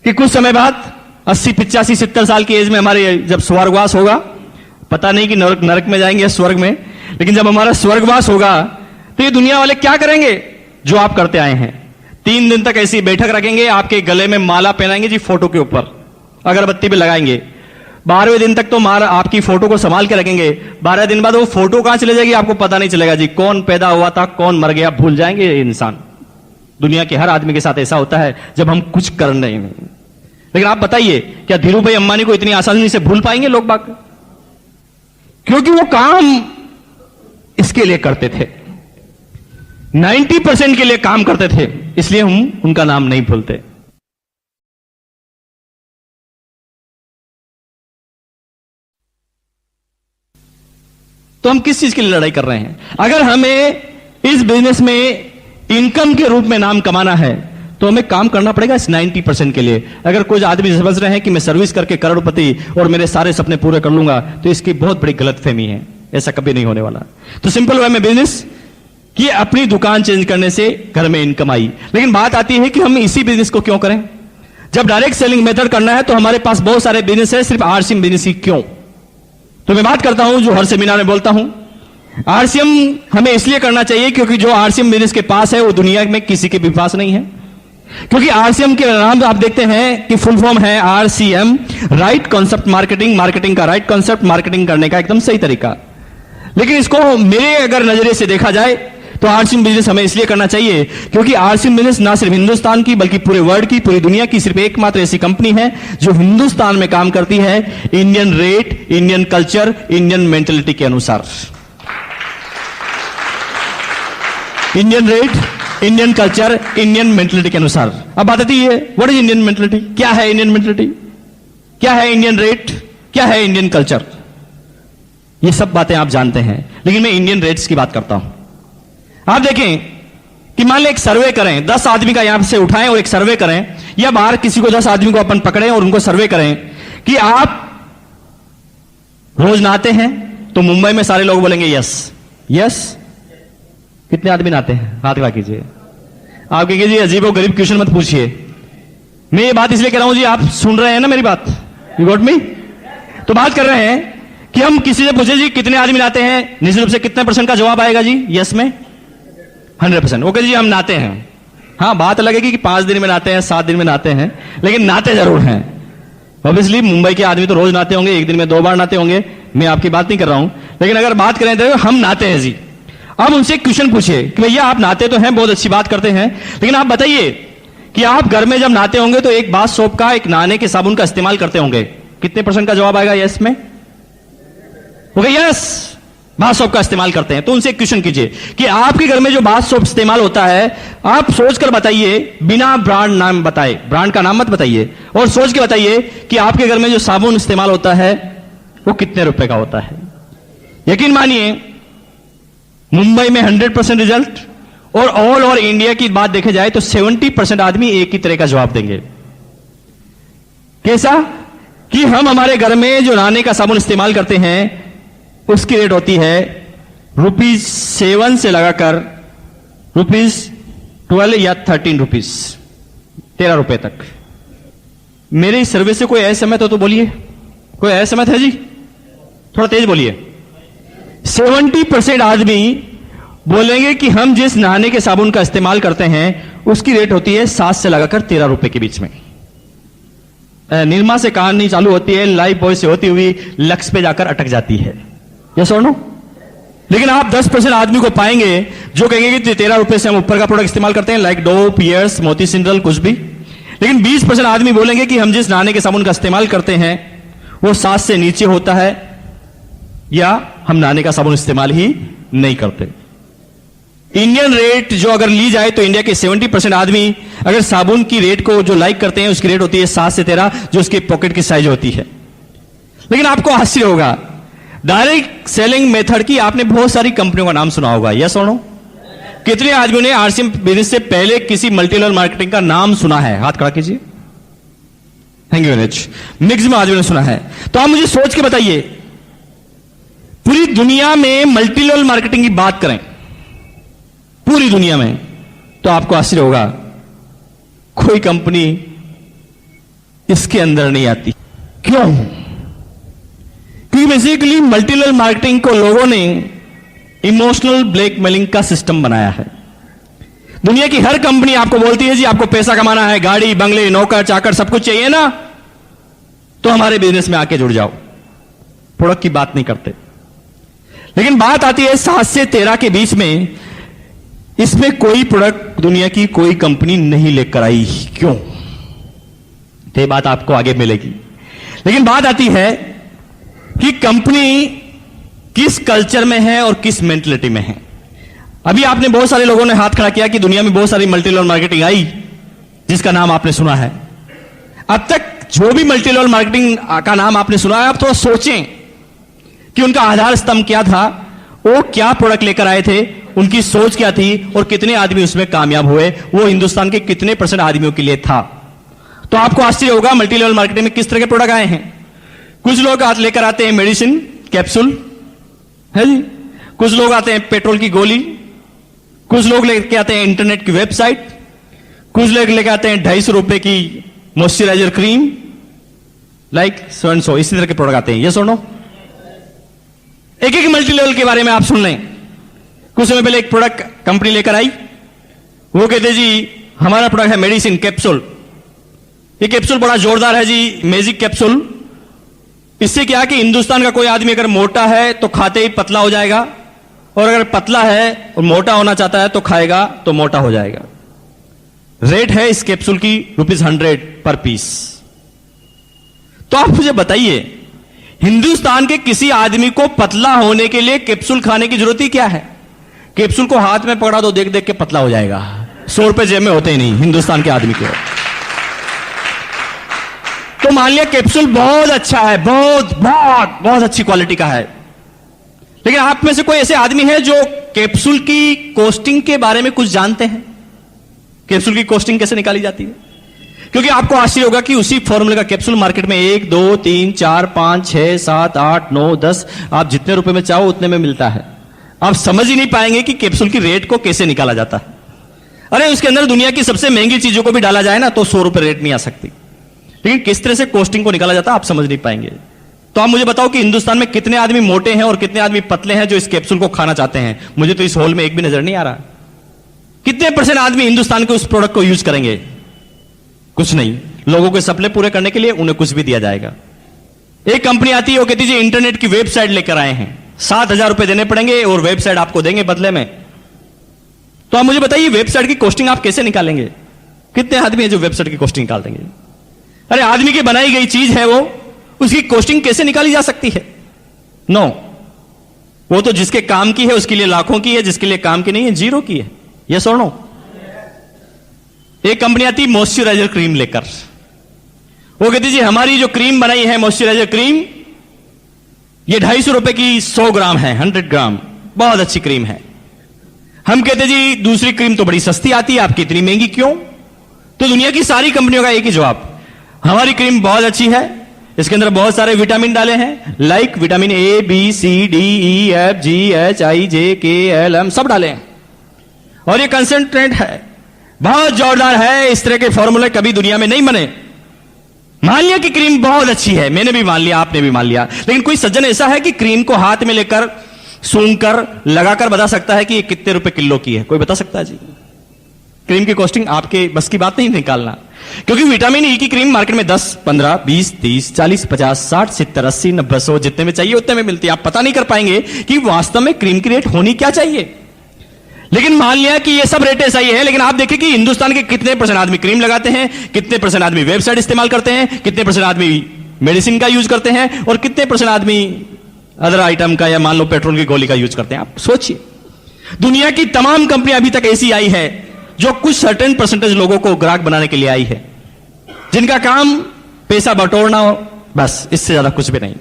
कि कुछ समय बाद 80 85 70 साल की एज में हमारे जब स्वर्गवास होगा, पता नहीं कि नरक में जाएंगे या स्वर्ग में, लेकिन जब हमारा स्वर्गवास होगा तो ये दुनिया वाले क्या करेंगे? जो आप करते आए हैं, 3 दिन तक ऐसी बैठक रखेंगे, आपके गले में माला पहनाएंगे जी, फोटो के ऊपर अगरबत्ती भी लगाएंगे, 12वें दिन तक तो आपकी फोटो को संभाल के रखेंगे। 12 दिन बाद वो फोटो कहां चले जाएगी आपको पता नहीं चलेगा जी, कौन पैदा हुआ था कौन मर गया भूल जाएंगे इंसान। दुनिया के हर आदमी के साथ ऐसा होता है जब हम कुछ कर रहे हैं। लेकिन आप बताइए क्या धीरूभाई अंबानी को इतनी आसानी से भूल पाएंगे लोग बाग? क्योंकि वो काम इसके लिए करते थे, 90% के लिए काम करते थे, इसलिए हम उनका नाम नहीं भूलते। तो हम किस चीज के लिए लड़ाई कर रहे हैं? अगर हमें इस बिजनेस में इनकम के रूप में नाम कमाना है तो हमें काम करना पड़ेगा इस 90% के लिए। अगर कुछ आदमी समझ रहे हैं कि मैं सर्विस करके करोड़पति और मेरे सारे सपने पूरे कर लूंगा, तो इसकी बहुत बड़ी गलतफहमी है। ऐसा कभी नहीं होने वाला। तो सिंपल वे में बिजनेस कि अपनी दुकान चेंज करने से घर में इनकम आई। लेकिन बात आती है कि हम इसी बिजनेस को क्यों करें? जब डायरेक्ट सेलिंग मेथड करना है तो हमारे पास बहुत सारे बिजनेस है, सिर्फ आरसीएम बिजनेस ही क्यों? तो मैं बात करता हूं जो हर सेमिनार में बोलता हूं, आरसीएम हमें इसलिए करना चाहिए क्योंकि जो आरसीएम बिजनेस के पास है वो दुनिया में किसी के भी पास नहीं है। क्योंकि आरसीएम के नाम आप देखते हैं कि फुल फॉर्म है RCM, right concept marketing, marketing का राइट कॉन्सेप्ट, मार्केटिंग करने का एकदम सही तरीका। लेकिन इसको मेरे अगर नजरिए से देखा जाए तो आरसीएम बिजनेस हमें इसलिए करना चाहिए क्योंकि आरसीएम बिजनेस ना सिर्फ हिंदुस्तान की बल्कि पूरे वर्ल्ड की, पूरी दुनिया की सिर्फ एकमात्र ऐसी कंपनी है जो हिंदुस्तान में काम करती है Indian rate, Indian culture, Indian mentality के अनुसार। Indian rate, Indian culture, Indian mentality के अनुसार। अब बात आती है व्हाट इज इंडियन मेंटेलिटी? क्या है इंडियन मेंटेलिटी? क्या है इंडियन रेट? क्या है इंडियन कल्चर? ये सब बातें आप जानते हैं, लेकिन मैं इंडियन रेट्स की बात करता हूं। आप देखें कि मान लें एक सर्वे करें, 10 आदमी का यहां से उठाएं और एक सर्वे करें, या बाहर किसी को 10 आदमी को अपन पकड़ें और उनको सर्वे करें कि आप रोज नहाते हैं, तो मुंबई में सारे लोग बोलेंगे यस। यस? कितने आदमी नहाते हैं? हाथ खड़ा कीजिए। आप कहेंगे जी अजीब और गरीब क्वेश्चन मत पूछिए। मैं ये बात इसलिए कह रहा हूं जी, आप सुन रहे हैं ना मेरी बात? You got me? तो बात कर रहे हैं कि हम किसी से पूछे जी कितने आदमी नहाते हैं, निश्चित रूप से कितने % का जवाब आएगा जी यस में? 100%। ओके जी, हम नहाते हैं। हाँ, बात लगेगी कि 5 दिन में नहाते हैं, 7 दिन में नहाते हैं, लेकिन नहाते जरूर हैं। ऑब्वियसली मुंबई के आदमी तो रोज नहाते होंगे, एक दिन में 2 बार नहाते होंगे, मैं आपकी बात नहीं कर रहा हूं। लेकिन अगर बात करें तो हम नहाते हैं जी। अब उनसे एक क्वेश्चन पूछिए कि भैया आप नहाते तो हैं, बहुत अच्छी बात करते हैं, लेकिन आप बताइए कि आप घर में जब नहाते होंगे तो एक बाथ सोप का, एक नहाने के साबुन का इस्तेमाल करते होंगे, कितने % का जवाब आएगा यस में? ओके, यस, बाथ सोप का इस्तेमाल करते हैं। तो उनसे एक क्वेश्चन कीजिए कि आपके घर में जो बाथ सोप इस्तेमाल होता है, आप सोचकर बताइए, बिना ब्रांड नाम बताए, ब्रांड का नाम मत बताइए, और सोच के बताइए कि आपके घर में जो साबुन इस्तेमाल होता है वो कितने रुपए का होता है। यकीन मानिए मुंबई में 100% रिजल्ट, और ऑल ओवर इंडिया की बात देखे जाए तो 70% आदमी एक ही तरह का जवाब देंगे। कैसा? कि हम हमारे घर में जो नहाने का साबुन इस्तेमाल करते हैं उसकी रेट होती है ₹7 से लगाकर ₹12 या 13 रुपीज, 13 रुपए तक। मेरी सर्वे से कोई असहमत हो तो बोलिए। कोई असहमत है जी? थोड़ा तेज बोलिए। 70% आदमी बोलेंगे कि हम जिस नहाने के साबुन का इस्तेमाल करते हैं उसकी रेट होती है 7 से लगाकर 13 रुपए के बीच में। निर्मा से कहानी चालू होती है, लाइफ बॉय से होती हुई लक्स पे जाकर अटक जाती है। यस और नो? लेकिन आप 10% आदमी को पाएंगे जो कहेंगे कि 13 रुपए से हम ऊपर का प्रोडक्ट इस्तेमाल करते हैं, लाइक डो, पियर्स, मोती सिंड्रल, कुछ भी। लेकिन 20% आदमी बोलेंगे कि हम जिस नहाने के साबुन का इस्तेमाल करते हैं वो 7 से नीचे होता है, या हम नहाने का साबुन इस्तेमाल ही नहीं करते। इंडियन रेट जो अगर ली जाए तो इंडिया के 70% आदमी अगर साबुन की रेट को जो लाइक करते हैं उसकी रेट होती है 7 से 13, जो उसकी पॉकेट की साइज होती है। लेकिन आपको आश्चर्य होगा, डायरेक्ट सेलिंग मेथड की आपने बहुत सारी कंपनियों का नाम सुना होगा। यस और नो? कितने आदमियों ने आरसीएम बिजनेस से पहले किसी मल्टी लेवल मार्केटिंग का नाम सुना है? हाथ खड़ा कीजिए। Thank you very much. Maximum आदमियों ने सुना है। तो आप मुझे सोच के बताइए, पूरी दुनिया में मल्टी लेवल मार्केटिंग की बात करें, पूरी दुनिया में, तो आपको आश्चर्य होगा कोई कंपनी इसके अंदर नहीं आती। क्यों? क्योंकि बेसिकली मल्टी लेवल मार्केटिंग को लोगों ने इमोशनल ब्लैकमेलिंग का सिस्टम बनाया है। दुनिया की हर कंपनी आपको बोलती है जी आपको पैसा कमाना है, गाड़ी बंगले नौकर चाकर सब कुछ चाहिए ना, तो हमारे बिजनेस में आके जुड़ जाओ। प्रोडक्ट की बात नहीं करते। लेकिन बात आती है 7 से 13 के बीच में, इसमें कोई प्रोडक्ट दुनिया की कोई कंपनी नहीं लेकर आई। क्यों? ये बात आपको आगे मिलेगी। लेकिन बात आती है कि कंपनी किस कल्चर में है और किस मेंटलिटी में है। अभी आपने बहुत सारे लोगों ने हाथ खड़ा किया कि दुनिया में बहुत सारी मल्टी लेवल मार्केटिंग आई जिसका नाम आपने सुना है। अब तक जो भी मल्टी लेवल मार्केटिंग का नाम आपने सुना है, आप थोड़ा सोचें कि उनका आधार स्तंभ क्या था वो क्या प्रोडक्ट लेकर आए थे, उनकी सोच क्या थी और कितने आदमी उसमें कामयाब हुए, वो हिंदुस्तान के कितने % आदमियों के लिए था। तो आपको आश्चर्य होगा मल्टी लेवल मार्केटिंग में किस तरह के प्रोडक्ट आए हैं। कुछ लोग लेकर आते हैं मेडिसिन कैप्सूल है जी, कुछ लोग आते हैं पेट्रोल की गोली, कुछ लोग लेके आते हैं इंटरनेट की वेबसाइट, कुछ लोग लेके आते हैं 250 रुपए की moisturiser cream, like so and so, इसी तरह के प्रोडक्ट आते हैं। ये सुनो, एक एक मल्टी लेवल के बारे में आप सुन लें। कुछ समय पहले एक प्रोडक्ट कंपनी लेकर आई, वो कहते जी हमारा प्रोडक्ट है मेडिसिन कैप्सूल। ये कैप्सूल बड़ा जोरदार है जी, मैजिक कैप्सूल। इससे क्या कि हिंदुस्तान का कोई आदमी अगर मोटा है तो खाते ही पतला हो जाएगा, और अगर पतला है और मोटा होना चाहता है तो खाएगा तो मोटा हो जाएगा। रेट है इस कैप्सूल की ₹100 पर पीस। तो आप मुझे बताइए, हिंदुस्तान के किसी आदमी को पतला होने के लिए कैप्सूल खाने की जरूरत ही क्या है? कैप्सूल को हाथ में पकड़ा दो, देख देख के पतला हो जाएगा। 100 रुपए जेब में होते ही नहीं हिंदुस्तान के आदमी के। तो मान लिया कैप्सूल बहुत अच्छा है, बहुत अच्छी क्वालिटी का है, लेकिन आप में से कोई ऐसे आदमी है जो कैप्सूल की कॉस्टिंग के बारे में कुछ जानते हैं? कैप्सूल की कॉस्टिंग कैसे निकाली जाती है? क्योंकि आपको आश्चर्य होगा कि उसी फॉर्मूले का कैप्सूल मार्केट में 1, 2, 3, 4, 5, 6, 7, 8, 9, 10 आप जितने रुपए में चाहो उतने में मिलता है। आप समझ ही नहीं पाएंगे कि कैप्सूल की रेट को कैसे निकाला जाता है। अरे उसके अंदर दुनिया की सबसे महंगी चीजों को भी डाला जाए ना तो 100 रुपए रेट नहीं आ सकती, लेकिन किस तरह से कॉस्टिंग को निकाला जाता है आप समझ नहीं पाएंगे। तो आप मुझे बताओ कि हिंदुस्तान में कितने आदमी मोटे हैं और कितने आदमी पतले हैं जो इस कैप्सूल को खाना चाहते हैं? मुझे तो इस हॉल में एक भी नजर नहीं आ रहा। कितने % आदमी हिंदुस्तान के उस प्रोडक्ट को यूज करेंगे? कुछ नहीं। लोगों के सपने पूरे करने के लिए उन्हें कुछ भी दिया जाएगा। एक कंपनी आती है, वो कहती है इंटरनेट की वेबसाइट लेकर आए हैं, 7,000 रुपए देने पड़ेंगे और वेबसाइट आपको देंगे बदले में। तो आप मुझे बताइए वेबसाइट की कॉस्टिंग आप कैसे निकालेंगे? कितने आदमी हैं जो वेबसाइट की कॉस्टिंग निकाल देंगे? अरे आदमी की बनाई गई चीज है वो, उसकी कॉस्टिंग कैसे निकाली जा सकती है? नो, वो तो जिसके काम की है उसके लिए लाखों की है, जिसके लिए काम की नहीं है जीरो की है। यस और नो? एक कंपनी आती मॉइस्चराइजर क्रीम लेकर, वो कहती जी हमारी जो क्रीम बनाई है मॉइस्चराइजर क्रीम, ये 250 रुपए की 100 ग्राम है, 100 ग्राम, बहुत अच्छी क्रीम है। हम कहते जी दूसरी क्रीम तो बड़ी सस्ती आती है, आपकी इतनी महंगी क्यों? तो दुनिया की सारी कंपनियों का एक ही जवाब, हमारी क्रीम बहुत अच्छी है, इसके अंदर बहुत सारे विटामिन डाले हैं, like vitamin A, B, C, D, E, F, G, H, I, J, K, L, M सब डाले हैं, और ये कंसेंट्रेट है, बहुत जोरदार है। इस तरह के फॉर्मूले कभी दुनिया में नहीं बने। मान लिया कि क्रीम बहुत अच्छी है, मैंने भी मान लिया, आपने भी मान लिया, लेकिन कोई सज्जन ऐसा है कि क्रीम को हाथ में लेकर सूंघकर लगाकर बता सकता है कि ये कितने रुपए किलो की है? कोई बता सकता है जी? क्रीम की कॉस्टिंग आपके बस की बात नहीं निकालना, क्योंकि विटामिन ई की क्रीम मार्केट में 10, 15, 20, 30, 40, 50, 60, 70, 80, 90, 100 जितने में चाहिए उतने में मिलती है। आप पता नहीं कर पाएंगे कि वास्तव में क्रीम की रेट होनी क्या चाहिए। लेकिन मान लिया कि ये सब रेटें सही है, लेकिन आप देखिए कि हिंदुस्तान के कितने % आदमी क्रीम लगाते हैं, कितने % आदमी वेबसाइट इस्तेमाल करते हैं, कितने % आदमी मेडिसिन का यूज करते हैं, और कितने % आदमी अदर आइटम का या मान लो पेट्रोल की गोली का यूज करते हैं। आप सोचिए, दुनिया की तमाम कंपनियां अभी तक ऐसी आई है जो कुछ सर्टेन % लोगों को ग्राहक बनाने के लिए आई है, जिनका काम पैसा बटोरना हो, बस, इससे ज्यादा कुछ भी नहीं।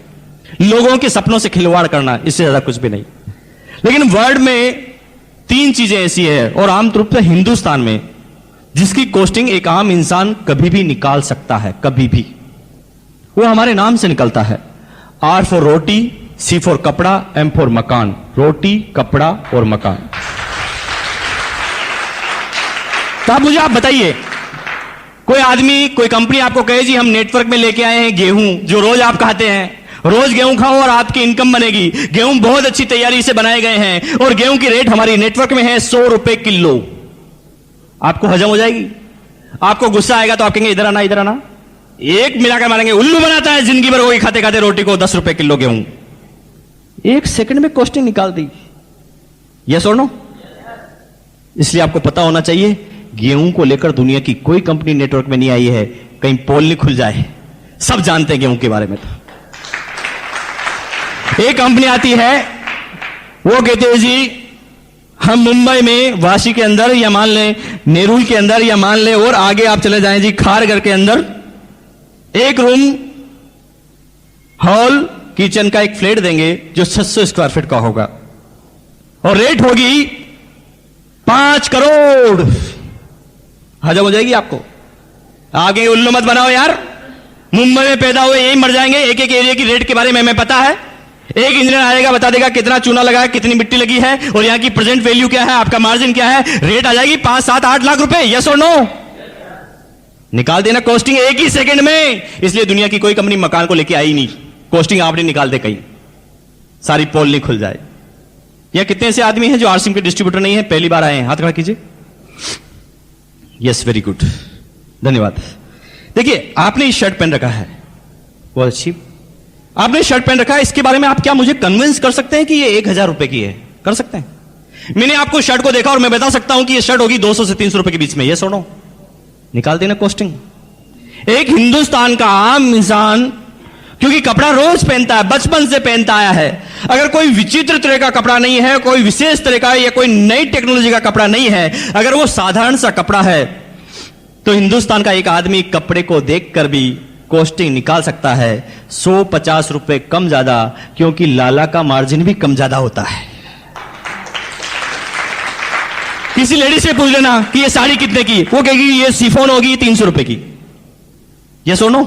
लोगों के सपनों से खिलवाड़ करना, इससे ज्यादा कुछ भी नहीं। लेकिन वर्ल्ड में 3 चीजें ऐसी है, और आमतौर पर हिंदुस्तान में, जिसकी कॉस्टिंग एक आम इंसान कभी भी निकाल सकता है, कभी भी। वो हमारे नाम से निकलता है, R for roti, C for कपड़ा, M फॉर मकान। रोटी, कपड़ा और मकान। तो आप बताइए, कोई आदमी, कोई कंपनी आपको कहे जी हम नेटवर्क में लेके आए हैं गेहूं जो रोज आप खाते हैं, रोज गेहूं खाओ और आपकी इनकम बनेगी। गेहूं बहुत अच्छी तैयारी से बनाए गए हैं और गेहूं की रेट हमारी नेटवर्क में है 100 रुपए किलो। आपको हजम हो जाएगी? आपको गुस्सा आएगा तो आप कहेंगे इधर आना, इधर आना, एक मिलाकर मारेंगे। उल्लू बनाता है जिंदगी भर वही खाते खाते रोटी को 10 रुपए किलो गेहूं। 1 सेकंड में कॉस्टिंग निकाल दी। यस और नो? इसलिए आपको पता होना चाहिए, गेहूं को लेकर दुनिया की कोई कंपनी नेटवर्क में नहीं आई है, कहीं पोल नहीं खुल जाए। सब जानते हैं गेहूं के बारे में। तो एक कंपनी आती है, वो कहते हैं जी हम मुंबई में वाशी के अंदर, या मान लें नेरुल के अंदर, या मान लें और आगे आप चले जाएं जी खारघर के अंदर, एक रूम हॉल किचन का एक फ्लैट देंगे जो 600 स्क्वायर फीट का होगा। और रेट होगी 5 करोड़। हजम हो जाएगी आपको? आगे उल्लू मत बनाओ यार, मुंबई में पैदा हुए यही मर जाएंगे। एक एक एरिया की रेट के बारे में हमें पता है। एक इंजीनियर आएगा, बता देगा कितना चूना लगा है, कितनी मिट्टी लगी है और यहां की प्रेजेंट वैल्यू क्या है, आपका मार्जिन क्या है, रेट आ जाएगी 5, 7, 8 लाख रुपए। यस और नो? निकाल देना कॉस्टिंग एक ही सेकंड में। इसलिए दुनिया की कोई कंपनी मकान को लेके आई नहीं, कॉस्टिंग आपने निकाल दे कहीं, सारी पोल नहीं खुल जाए। या कितने ऐसे आदमी हैं जो आरसीएम के डिस्ट्रीब्यूटर नहीं है, पहली बार आए हैं? हाथ खड़ा कीजिए। यस, वेरी गुड, धन्यवाद। देखिए, आपने ये शर्ट पहन रखा है, बहुत अच्छी आपने शर्ट पहन रखा है। इसके बारे में आप क्या मुझे कन्विंस कर सकते हैं कि ये 1000 रुपए की है? कर सकते हैं? मैंने आपको शर्ट को देखा और मैं बता सकता हूं कि ये शर्ट होगी 200 से 300 रुपए के बीच में। ये सुनो, निकाल देना कॉस्टिंग। एक हिंदुस्तान का आम इंसान, क्योंकि कपड़ा रोज पहनता है, बचपन से पहनता आया है, अगर कोई विचित्र तरह का कपड़ा नहीं है, कोई विशेष तरह का या कोई नई टेक्नोलॉजी का कपड़ा नहीं है, अगर वो साधारण सा कपड़ा है, तो हिंदुस्तान का एक आदमी कपड़े को देखकर भी कॉस्टिंग निकाल सकता है 150 रुपए कम ज्यादा, क्योंकि लाला का मार्जिन भी कम ज्यादा होता है। किसी लेडी से पूछ लेना कि ये साड़ी कितने की, वो कहेगी ये शिफॉन होगी 300 रुपए की। ये सुनो,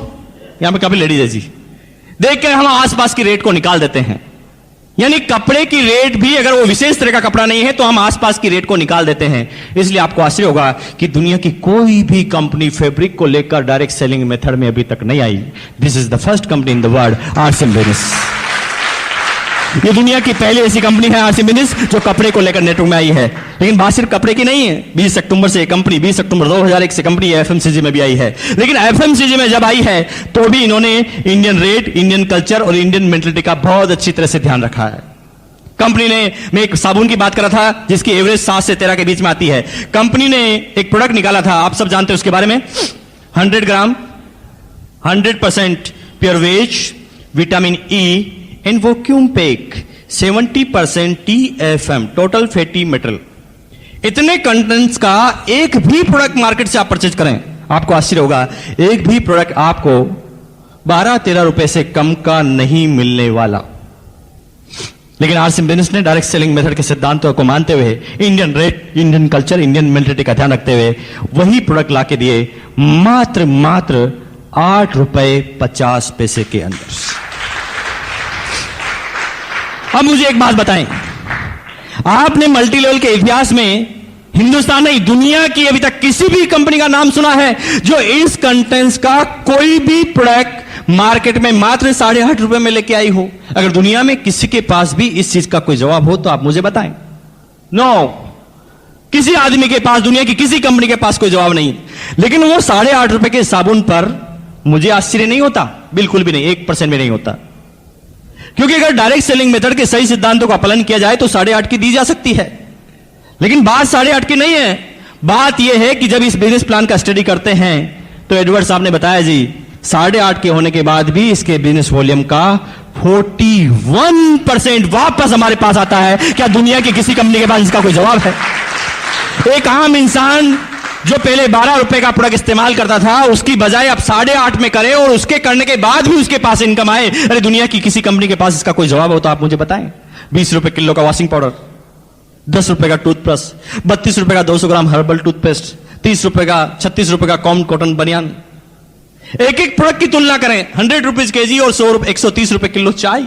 यहां पे काफी लेडीज है जी। देख कर हम आसपास की रेट को निकाल देते हैं। यानी कपड़े की रेट भी अगर वो विशेष तरह का कपड़ा नहीं है तो हम आसपास की रेट को निकाल देते हैं। इसलिए आपको आश्चर्य होगा कि दुनिया की कोई भी कंपनी फैब्रिक को लेकर डायरेक्ट सेलिंग मेथड में अभी तक नहीं आई। This is the first company in the world, RCM business. ये दुनिया की पहली ऐसी कंपनी है आरसीएम बिजनेस जो कपड़े को लेकर नेटवर्क में आई है। लेकिन बात सिर्फ कपड़े की नहीं है। 20 अक्टूबर से कंपनी, 20 अक्टूबर 2001 से कंपनी एफएमसीजी में भी आई है। लेकिन एफएमसीजी में जब आई है तो भी इन्होंने इंडियन रेट, इंडियन कल्चर और इंडियन मेंटलिटी का बहुत अच्छी तरह से ध्यान रखा है। कंपनी ने, मैं एक साबुन की बात कर रहा था जिसकी एवरेज 7 से 13 के बीच में आती है। कंपनी ने एक प्रोडक्ट निकाला था, आप सब जानते हैं उसके बारे में, 100 gram 100% pure veg vitamin E and vacuum pack 70% TFM total fatty metal. इतने कंटेंट्स का एक भी प्रोडक्ट मार्केट से आप परचेज करें, आपको आश्चर्य होगा, एक भी प्रोडक्ट आपको 12-13 रुपए से कम का नहीं मिलने वाला। लेकिन आरसीएम बिजनेस ने डायरेक्ट सेलिंग मेथड के सिद्धांतों को मानते हुए, Indian rate, Indian culture, Indian mentality का ध्यान रखते हुए वही प्रोडक्ट लाके दिए मात्र 8 रुपए 50 पैसे के अंदर। अब मुझे एक बात बताएं, आपने मल्टी लेवल के इतिहास में हिंदुस्तान नहीं, दुनिया की अभी तक किसी भी कंपनी का नाम सुना है जो इस कंटेंट्स का कोई भी प्रोडक्ट मार्केट में मात्र 8.5 रुपए में लेके आई हो? अगर दुनिया में किसी के पास भी इस चीज का कोई जवाब हो तो आप मुझे बताएं। नो, किसी आदमी के पास, दुनिया की किसी कंपनी के पास कोई जवाब नहीं। लेकिन वो 8.5 रुपए के साबुन पर मुझे आश्चर्य नहीं होता, बिल्कुल भी नहीं, 1% भी नहीं होता। क्योंकि अगर डायरेक्ट सेलिंग मेथड के सही सिद्धांतों का पालन किया जाए तो 8.5 की दी जा सकती है। लेकिन बात 8.5 की नहीं है, बात यह है कि जब इस बिजनेस प्लान का स्टडी करते हैं तो एडवर्ड साहब ने बताया जी 8.5 के होने के बाद भी इसके बिजनेस वॉल्यूम का 41% वापस हमारे पास आता है। क्या दुनिया की किसी कंपनी के पास इसका कोई जवाब है? एक आम इंसान जो पहले 12 रुपए का प्रोडक्ट इस्तेमाल करता था, उसकी बजाय अब 8.5 में करे और उसके करने के बाद भी उसके पास इनकम आए। अरे दुनिया की किसी कंपनी के पास इसका कोई जवाब हो तो आप मुझे बताएं। 20 रुपए किलो का वॉशिंग पाउडर, 10 रुपए का टूथब्रश, 32 रुपए का 200 ग्राम हर्बल टूथपेस्ट, 30 रुपए का, 36 रुपए का कॉटन बनियान। एक एक प्रोडक्ट की तुलना करें, 100 रुपीज केजी और 130 रुपए किलो चाय।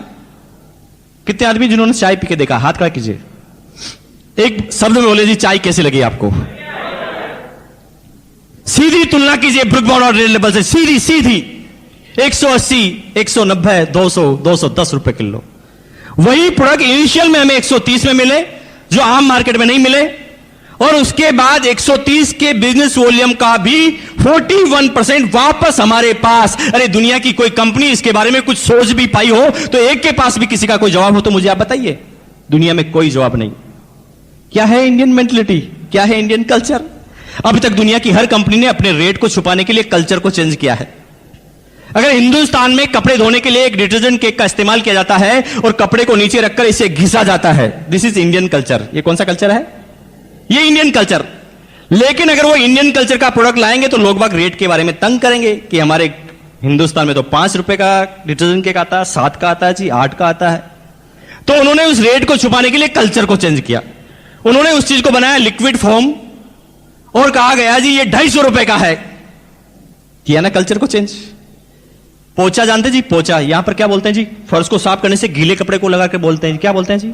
कितने आदमी जिन्होंने चाय पी के देखा, हाथ खड़ा कीजिए। एक शब्द में बोले जी चाय कैसी लगी आपको? सीधी तुलना कीजिए ब्रुक बॉन्ड और रेड लेबल से, सीधी सीधी 180, 190, 200, 210 रुपए किलो। वही प्रोडक्ट इनिशियल में हमें 130 में मिले जो आम मार्केट में नहीं मिले, और उसके बाद 130 के बिजनेस वॉल्यूम का भी 41% वापस हमारे पास। अरे दुनिया की कोई कंपनी इसके बारे में कुछ सोच भी पाई हो तो एक के पास भी किसी का कोई जवाब हो तो मुझे आप बताइए। दुनिया में कोई जवाब नहीं। क्या है इंडियन मेंटलिटी, क्या है इंडियन कल्चर? अभी तक दुनिया की हर कंपनी ने अपने रेट को छुपाने के लिए कल्चर को चेंज किया है। अगर हिंदुस्तान में कपड़े धोने के लिए एक डिटर्जेंट केक का इस्तेमाल किया जाता है और कपड़े को नीचे रखकर इसे घिसा जाता है, दिस इज इंडियन कल्चर। ये कौन सा कल्चर है? ये इंडियन कल्चर। लेकिन अगर वो इंडियन कल्चर का प्रोडक्ट लाएंगे तो लोग बाग रेट के बारे में तंग करेंगे कि हमारे हिंदुस्तान में तो 5 रुपए का डिटर्जेंट केक आता है, 7 का आता है जी, 8 का आता है। तो उन्होंने उस रेट को छुपाने के लिए कल्चर को चेंज किया। उन्होंने उस चीज को बनाया लिक्विड फॉर्म और कहा गया जी ये 250 रुपए का है। किया ना कल्चर को चेंज। पोचा जानते जी? पोचा यहां पर क्या बोलते हैं जी? फर्श को साफ करने से गीले कपड़े को लगा के बोलते हैं, क्या बोलते हैं जी?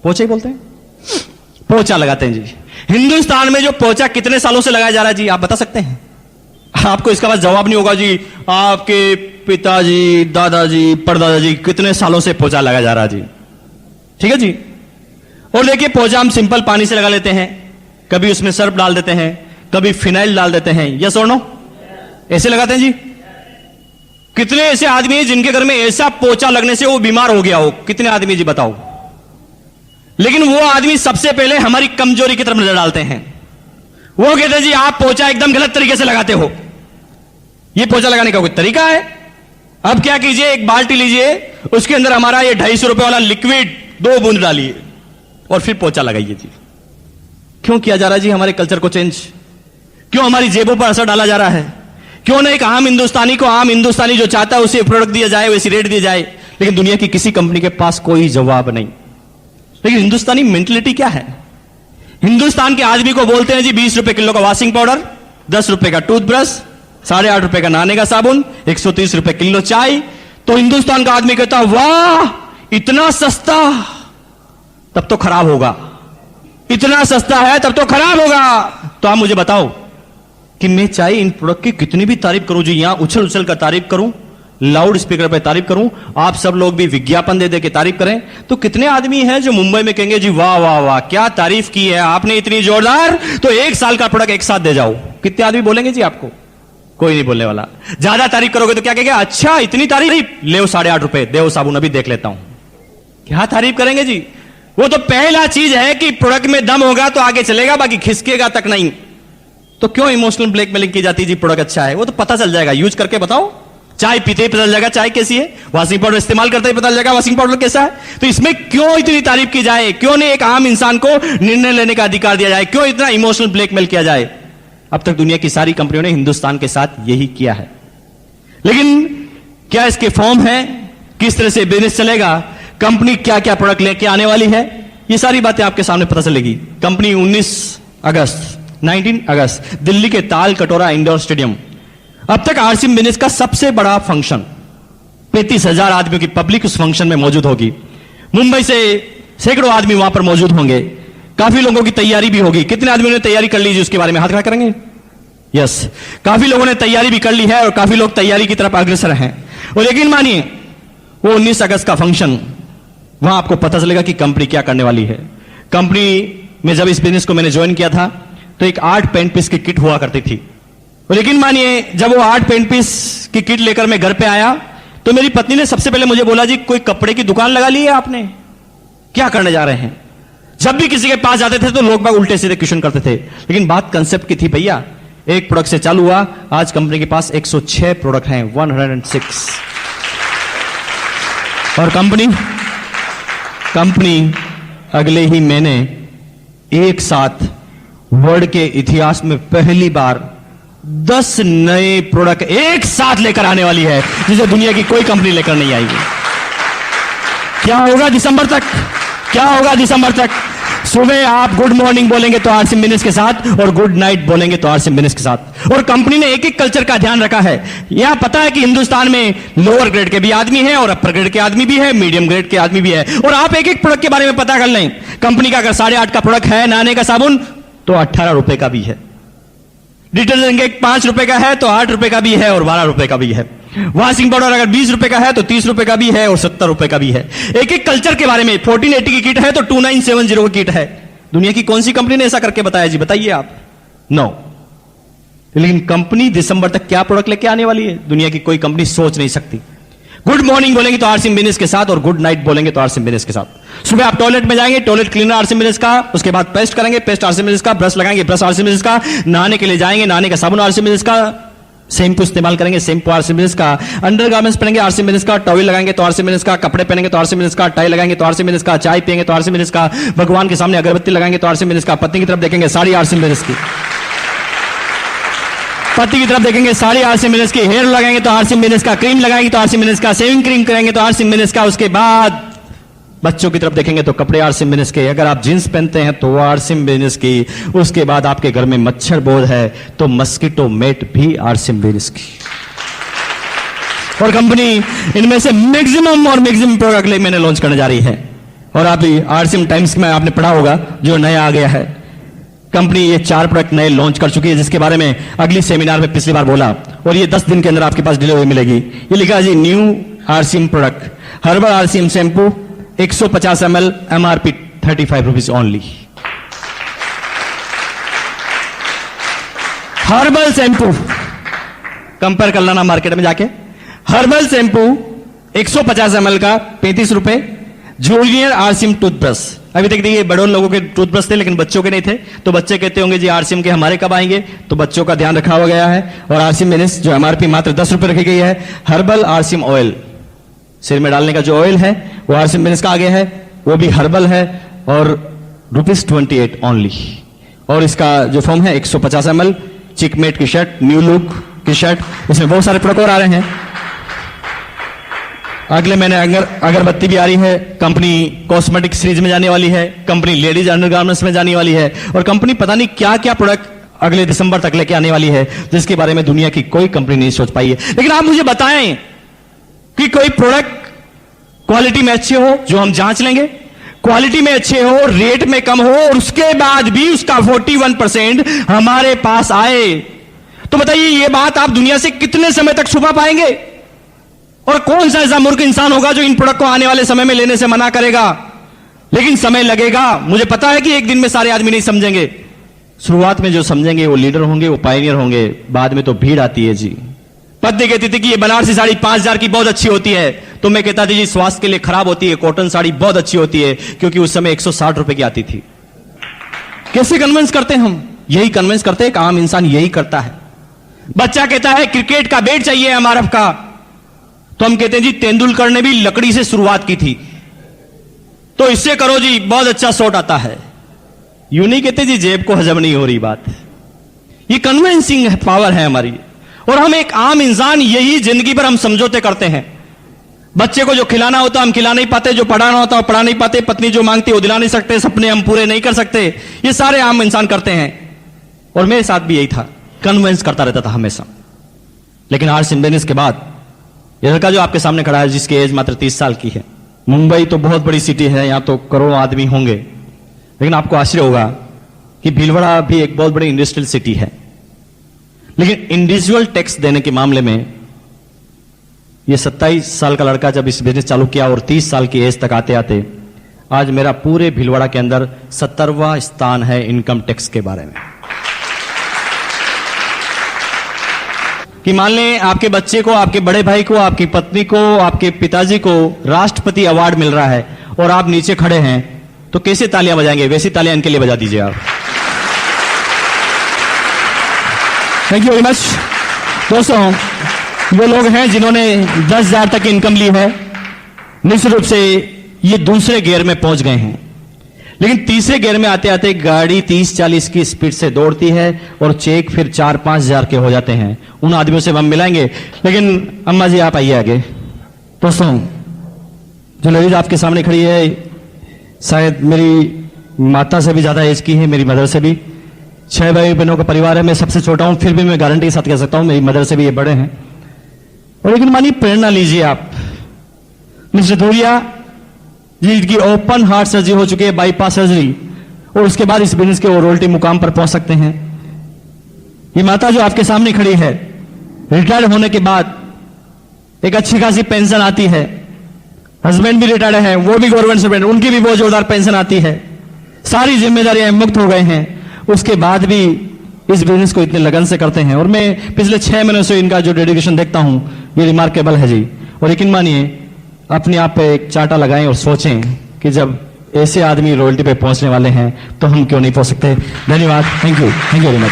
पोचा ही बोलते हैं, पोचा लगाते हैं जी। हिंदुस्तान में जो पोचा कितने सालों से लगाया जा रहा है जी, आप बता सकते हैं? आपको इसका बस जवाब नहीं होगा जी। आपके पिताजी, दादाजी, परदादाजी कितने सालों से पोचा लगाया जा रहा है जी। ठीक है जी। और देखिए पोचा हम सिंपल पानी से लगा लेते हैं, कभी उसमें सर्फ डाल देते हैं, कभी फिनाइल डाल देते हैं, यस और नो? ऐसे लगाते हैं जी। कितने ऐसे आदमी हैं जिनके घर में ऐसा पोचा लगने से वो बीमार हो गया हो? कितने आदमी जी बताओ? लेकिन वो आदमी सबसे पहले हमारी कमजोरी की तरफ नजर डालते हैं। वो कहते हैं जी आप पोचा एकदम गलत तरीके से लगाते हो, ये पोचा लगाने का कोई तरीका है? अब क्या कीजिए, एक बाल्टी लीजिए, उसके अंदर हमारा ये 250 रुपए वाला लिक्विड 2 बूंद डालिए और फिर पोचा लगाइए जी। क्यों किया जा रहा है जी हमारे कल्चर को चेंज? क्यों हमारी जेबों पर असर डाला जा रहा है? क्यों ना एक आम हिंदुस्तानी को, आम हिंदुस्तानी जो चाहता है उसे प्रोडक्ट दिया जाए, वैसी रेट दिया जाए? लेकिन दुनिया की किसी कंपनी के पास कोई जवाब नहीं। लेकिन हिंदुस्तानी मेंटलिटी क्या है? हिंदुस्तान के आदमी को बोलते हैं जी 20 रुपए किलो का वॉशिंग पाउडर, 10 रुपए का टूथब्रश, 8.5 रुपए का नहाने का साबुन, 130 रुपए किलो चाय। तो हिंदुस्तान का आदमी कहता वाह इतना सस्ता, तब तो खराब होगा। इतना सस्ता है तब तो खराब होगा। तो आप मुझे बताओ कि मैं चाहे इन प्रोडक्ट की कितनी भी तारीफ करूं जी, यहां उछल उछल कर तारीफ करूं, लाउड स्पीकर पर तारीफ करूं, आप सब लोग भी विज्ञापन दे दे के तारीफ करें, तो कितने आदमी हैं जो मुंबई में कहेंगे जी वाह वाह वाह क्या तारीफ की है आपने इतनी जोरदार, तो 1 साल का प्रोडक्ट एक साथ दे जाओ। कितने आदमी बोलेंगे जी आपको? कोई नहीं बोलने वाला। ज्यादा तारीफ करोगे तो क्या कहेगा, अच्छा इतनी तारीफ, ले 8.5 रुपए दे साबुन अभी देख लेता हूं। क्या तारीफ करेंगे जी? वो तो पहला चीज है कि प्रोडक्ट में दम होगा तो आगे चलेगा, बाकी खिसकेगा तक नहीं। तो क्यों इमोशनल ब्लैकमेलिंग की जाती है जी? प्रोडक्ट अच्छा है वो तो पता चल जाएगा, यूज करके बताओ। चाय पीते ही पता चल जाएगा चाय कैसी है, वॉशिंग पाउडर इस्तेमाल करते ही पता चल जाएगा वॉशिंग पाउडर कैसा है। तो इसमें क्यों इतनी तारीफ की जाए? क्यों नहीं एक आम इंसान को निर्णय लेने का अधिकार दिया जाए? क्यों इतना इमोशनल ब्लैकमेल किया जाए? अब तक दुनिया की सारी कंपनियों ने हिंदुस्तान के साथ यही किया है। लेकिन क्या इसके फॉर्म है? किस तरह से बिजनेस चलेगा? कंपनी क्या क्या प्रोडक्ट लेके आने वाली है? ये सारी बातें आपके सामने पता चलेगी। कंपनी 19 अगस्त दिल्ली के ताल कटोरा इंडोर स्टेडियम, अब तक आरसीएम बिजनेस का सबसे बड़ा फंक्शन, 35,000 आदमियों की पब्लिक उस फंक्शन में मौजूद होगी। मुंबई से सैकड़ों आदमी वहां पर मौजूद होंगे। काफी लोगों की तैयारी भी होगी। कितने आदमियों ने तैयारी कर ली जी? उसके बारे में हाथ खड़ा करेंगे। यस, काफी लोगों ने तैयारी भी कर ली है और काफी लोग तैयारी की तरफ अग्रसर हैं। और यकीन मानिए वो 19 अगस्त का फंक्शन, वहां आपको पता चलेगा कि कंपनी क्या करने वाली है। कंपनी में जब इस बिजनेस को मैंने ज्वाइन किया था तो एक 8 पेंट पीस की किट हुआ करती थी। और यकीन मानिए जब वो 8 पेंट पीस की किट लेकर मैं घर पे आया तो मेरी पत्नी ने सबसे पहले मुझे बोला जी कोई कपड़े की दुकान लगा ली है आपने, क्या करने जा रहे हैं? जब भी किसी के पास जाते थे तो लोग बाग उल्टे सीधे क्वेश्चन करते थे। लेकिन बात कंसेप्ट की थी भैया, एक प्रोडक्ट से चालू हुआ, आज कंपनी के पास 106 प्रोडक्ट हैं, 106। और कंपनी अगले ही महीने एक साथ वर्ल्ड के इतिहास में पहली बार 10 नए प्रोडक्ट एक साथ लेकर आने वाली है, जिसे दुनिया की कोई कंपनी लेकर नहीं आएगी। क्या होगा दिसंबर तक? क्या होगा दिसंबर तक? सुबह आप गुड मॉर्निंग बोलेंगे तो आरसीएम बिजनेस के साथ, और गुड नाइट बोलेंगे तो आरसीएम बिजनेस के साथ। और कंपनी ने एक एक कल्चर का ध्यान रखा है। यहां पता है कि हिंदुस्तान में लोअर ग्रेड के भी आदमी हैं और अपर ग्रेड के आदमी भी है, मीडियम ग्रेड के आदमी भी है। और आप एक एक प्रोडक्ट के बारे में पता कर लें। कंपनी का अगर 8.5 का प्रोडक्ट है नहाने का साबुन तो 18 रुपए का भी है। डिटर्जेंट 5 रुपए का है तो 8 रुपए का भी है और 12 रुपए का भी है। वॉशिंग पाउडर अगर 20 रुपए का है तो 30 रुपए का भी है और 70 रुपए का भी है। एक एक कल्चर के बारे में 1480 की किट है तो 2970 की किट है। दुनिया की कौन सी कंपनी ने ऐसा करके बताया जी? बताइए आप। नो। लेकिन कंपनी दिसंबर तक क्या प्रोडक्ट लेके आने वाली है, दुनिया की कोई कंपनी सोच नहीं सकती। गुड मॉर्निंग बोलेंगे तो आरसीएम बिजनेस के साथ, और गुड नाइट बोलेंगे तो आरसीएम बिजनेस के साथ। सुबह आप टॉयलेट में जाएंगे, टॉयलेट क्लीनर आरसीएम बिजनेस का, उसके बाद पेस्ट करेंगे, पेस्ट आरसीएम बिजनेस का, ब्रश लगाएंगे, ब्रश आरसीएम बिजनेस का, नहाने के लिए जाएंगे, नहाने का साबुन आरसीएम बिजनेस का, शैम्पू इस्तेमाल करेंगे, शैम्पू आरसीएम बिजनेस का, अंडरगारमेंट्स पहनेंगे आरसीएम बिजनेस का, टॉवल लगाएंगे तो आरसीएम बिजनेस का, कपड़े पहनेंगे तो आरसीएम बिजनेस का, टाई लगाएंगे तो आरसीएम बिजनेस का, चाय पिएंगे तो आरसीएम बिजनेस का, भगवान के सामने अगरबत्ती लगाएंगे तो आरसीएम बिजनेस का, पत्नी की तरफ देखेंगे साड़ी आरसीएम बिजनेस की, पति की तरफ देखेंगे साड़ी आरसीएम बिजनेस की, हेयर लगाएंगे तो आरसीएम बिजनेस का, क्रीम लगाएंगे तो आरसीएम बिजनेस का, शेविंग क्रीम करेंगे तो आरसीएम बिजनेस का, उसके बाद बच्चों की तरफ देखेंगे तो कपड़े आरसीएम बिजनेस के, अगर आप जींस पहनते हैं तो वो आरसीएम बिजनेस की, उसके बाद आपके घर में मच्छर बोध है तो मस्कीटो मेट भी आरसीएम बिजनेस की। और कंपनी इनमें से मैक्सिमम प्रोडक्ट मैंने लॉन्च करने जा रही है। और अभी आरसीएम टाइम्स में आपने पढ़ा होगा जो नया आ गया है, कंपनी ये 4 प्रोडक्ट नए लॉन्च कर चुकी है, जिसके बारे में अगली सेमिनार में पिछली बार बोला, और ये 10 दिन के अंदर आपके पास डिलीवरी मिलेगी। ये लिखा है जी new RCM product, herbal RCM shampoo 150 ml, MRP 35 rupees only. Herbal shampoo compare कर लेना मार्केट में जाके, हर्बल शैम्पू 150 ml का 35 रुपए। जूनियर आरसीएम टूथब्रश, अभी तक देखिए बड़ों लोगों के टूथब्रश थे लेकिन बच्चों के नहीं थे, तो बच्चे कहते होंगे जी आरसीएम के हमारे कब आएंगे, तो बच्चों का ध्यान रखा हुआ गया है। और आरसीएम बिजनेस जो एमआरपी मात्र 10 रुपए रखी गई है। हर्बल आरसीएम ऑयल, सिर में डालने का जो ऑयल है वो आरसीएम बिजनेस का आगे है, वो भी हर्बल है और ₹28 ओनली। और इसका जो फॉर्म है 150 ml, चिकमेट की शर्ट, न्यू लुक की शर्ट, इसमें बहुत सारे प्रोडक्ट और आ रहे हैं। अगले महीने अगरबत्ती भी आ रही है, कंपनी कॉस्मेटिक सीरीज में जाने वाली है, कंपनी लेडीज अंडरगारमेंट्स में जाने वाली है, और कंपनी पता नहीं क्या क्या प्रोडक्ट अगले दिसंबर तक लेके आने वाली है, जिसके बारे में दुनिया की कोई कंपनी नहीं सोच पाई है। लेकिन आप मुझे बताएं कि कोई प्रोडक्ट क्वालिटी में अच्छे हो जो हम जांच लेंगे, क्वालिटी में अच्छे हो, रेट में कम हो, और उसके बाद भी उसका 41% हमारे पास आए, तो बताइए ये बात आप दुनिया से कितने समय तक छुपा पाएंगे? और कौन सा ऐसा मूर्ख इंसान होगा जो इन प्रोडक्ट को आने वाले समय में लेने से मना करेगा? लेकिन समय लगेगा, मुझे पता है कि एक दिन में सारे आदमी नहीं समझेंगे। शुरुआत में जो समझेंगे वो लीडर होंगे, वो पायनियर होंगे, बाद में तो भीड़ आती है जी। पत्नी कहती थी कि ये बनारसी साड़ी 5000 की बहुत अच्छी होती है, तो मैं कहता था जी स्वास्थ्य के लिए खराब होती है, कॉटन साड़ी बहुत अच्छी होती है, क्योंकि उस समय 160 रुपए की आती थी। कैसे कन्विंस करते हैं हम? यही कन्विंस करते हैं, एक आम इंसान यही करता है। बच्चा कहता है क्रिकेट का बैट चाहिए एमआरएफ का, तो हम कहते हैं जी तेंदुलकर ने भी लकड़ी से शुरुआत की थी, तो इससे करो जी बहुत अच्छा शॉट आता है। यूं नहीं कहते जी जेब को हजम नहीं हो रही बात। ये कन्विंसिंग पावर है हमारी, और हम एक आम इंसान यही जिंदगी पर हम समझौते करते हैं। बच्चे को जो खिलाना होता हम खिला नहीं पाते, जो पढ़ाना होता वो पढ़ा नहीं पाते, पत्नी जो मांगती है वो दिला नहीं सकते, सपने हम पूरे नहीं कर सकते। ये सारे आम इंसान करते हैं, और मेरे साथ भी यही था, कन्विंस करता रहता था हमेशा। लेकिन आरसीएम बिजनेस के बाद ये लड़का जो आपके सामने खड़ा है, जिसकी एज मात्र 30 साल की है, मुंबई तो बहुत बड़ी सिटी है, यहां तो करोड़ों आदमी होंगे, लेकिन आपको आश्चर्य होगा कि भीलवाड़ा भी एक बहुत बड़ी इंडस्ट्रियल सिटी है, लेकिन इंडिविजुअल टैक्स देने के मामले में ये 27 साल का लड़का जब इस बिजनेस चालू किया और 30 साल की एज तक आते आते आज मेरा पूरे भीलवाड़ा के अंदर 70वां स्थान है इनकम टैक्स के बारे में। कि मान लें आपके बच्चे को, आपके बड़े भाई को, आपकी पत्नी को, आपके पिताजी को राष्ट्रपति अवार्ड मिल रहा है और आप नीचे खड़े हैं, तो कैसे तालियां बजाएंगे? वैसी तालियां इनके लिए बजा दीजिए आप। Thank you very much. दोस्तों, वो लोग हैं जिन्होंने 10,000 तक इनकम ली है, निश्चित रूप से ये दूसरे गियर में पहुंच गए हैं, लेकिन तीसरे गियर में आते आते गाड़ी 30-40 की स्पीड से दौड़ती है और चेक फिर 4-5 हजार के हो जाते हैं। उन आदमियों से हम मिलाएंगे, लेकिन अम्मा जी आप आइए आगे। दोस्तों, जो लेडीज आपके सामने खड़ी है शायद मेरी माता से भी ज्यादा एज की है, मेरी मदर से भी। 6 भाई बहनों का परिवार है, मैं सबसे छोटा हूं, फिर भी मैं गारंटी के साथ कह सकता हूं मेरी मदर से भी ये बड़े हैं। और लेकिन मानिए प्रेरणा लीजिए आप, मिस्टर धूरिया जिनकी ओपन हार्ट सर्जरी हो चुकी है, बाईपास सर्जरी, और उसके बाद इस बिजनेस के वो रोल्टी मुकाम पर पहुंच सकते हैं। ये माता जो आपके सामने खड़ी है, रिटायर होने के बाद एक अच्छी खासी पेंशन आती है, हस्बैंड भी रिटायर्ड है, वो भी गवर्नमेंट सर्वेंट, उनकी भी बहुत जोरदार पेंशन आती है, सारी जिम्मेदारियां मुक्त हो गए हैं, उसके बाद भी इस बिजनेस को इतने लगन से करते हैं। और मैं पिछले 6 महीनों से इनका जो डेडिकेशन देखता हूं, ये रिमार्केबल है जी। और यकीन मानिए, अपने आप पे एक चाटा लगाएं और सोचें कि जब ऐसे आदमी रॉयल्टी पे पहुंचने वाले हैं तो हम क्यों नहीं पहुंच सकते। धन्यवाद, थैंक यू वेरी मच।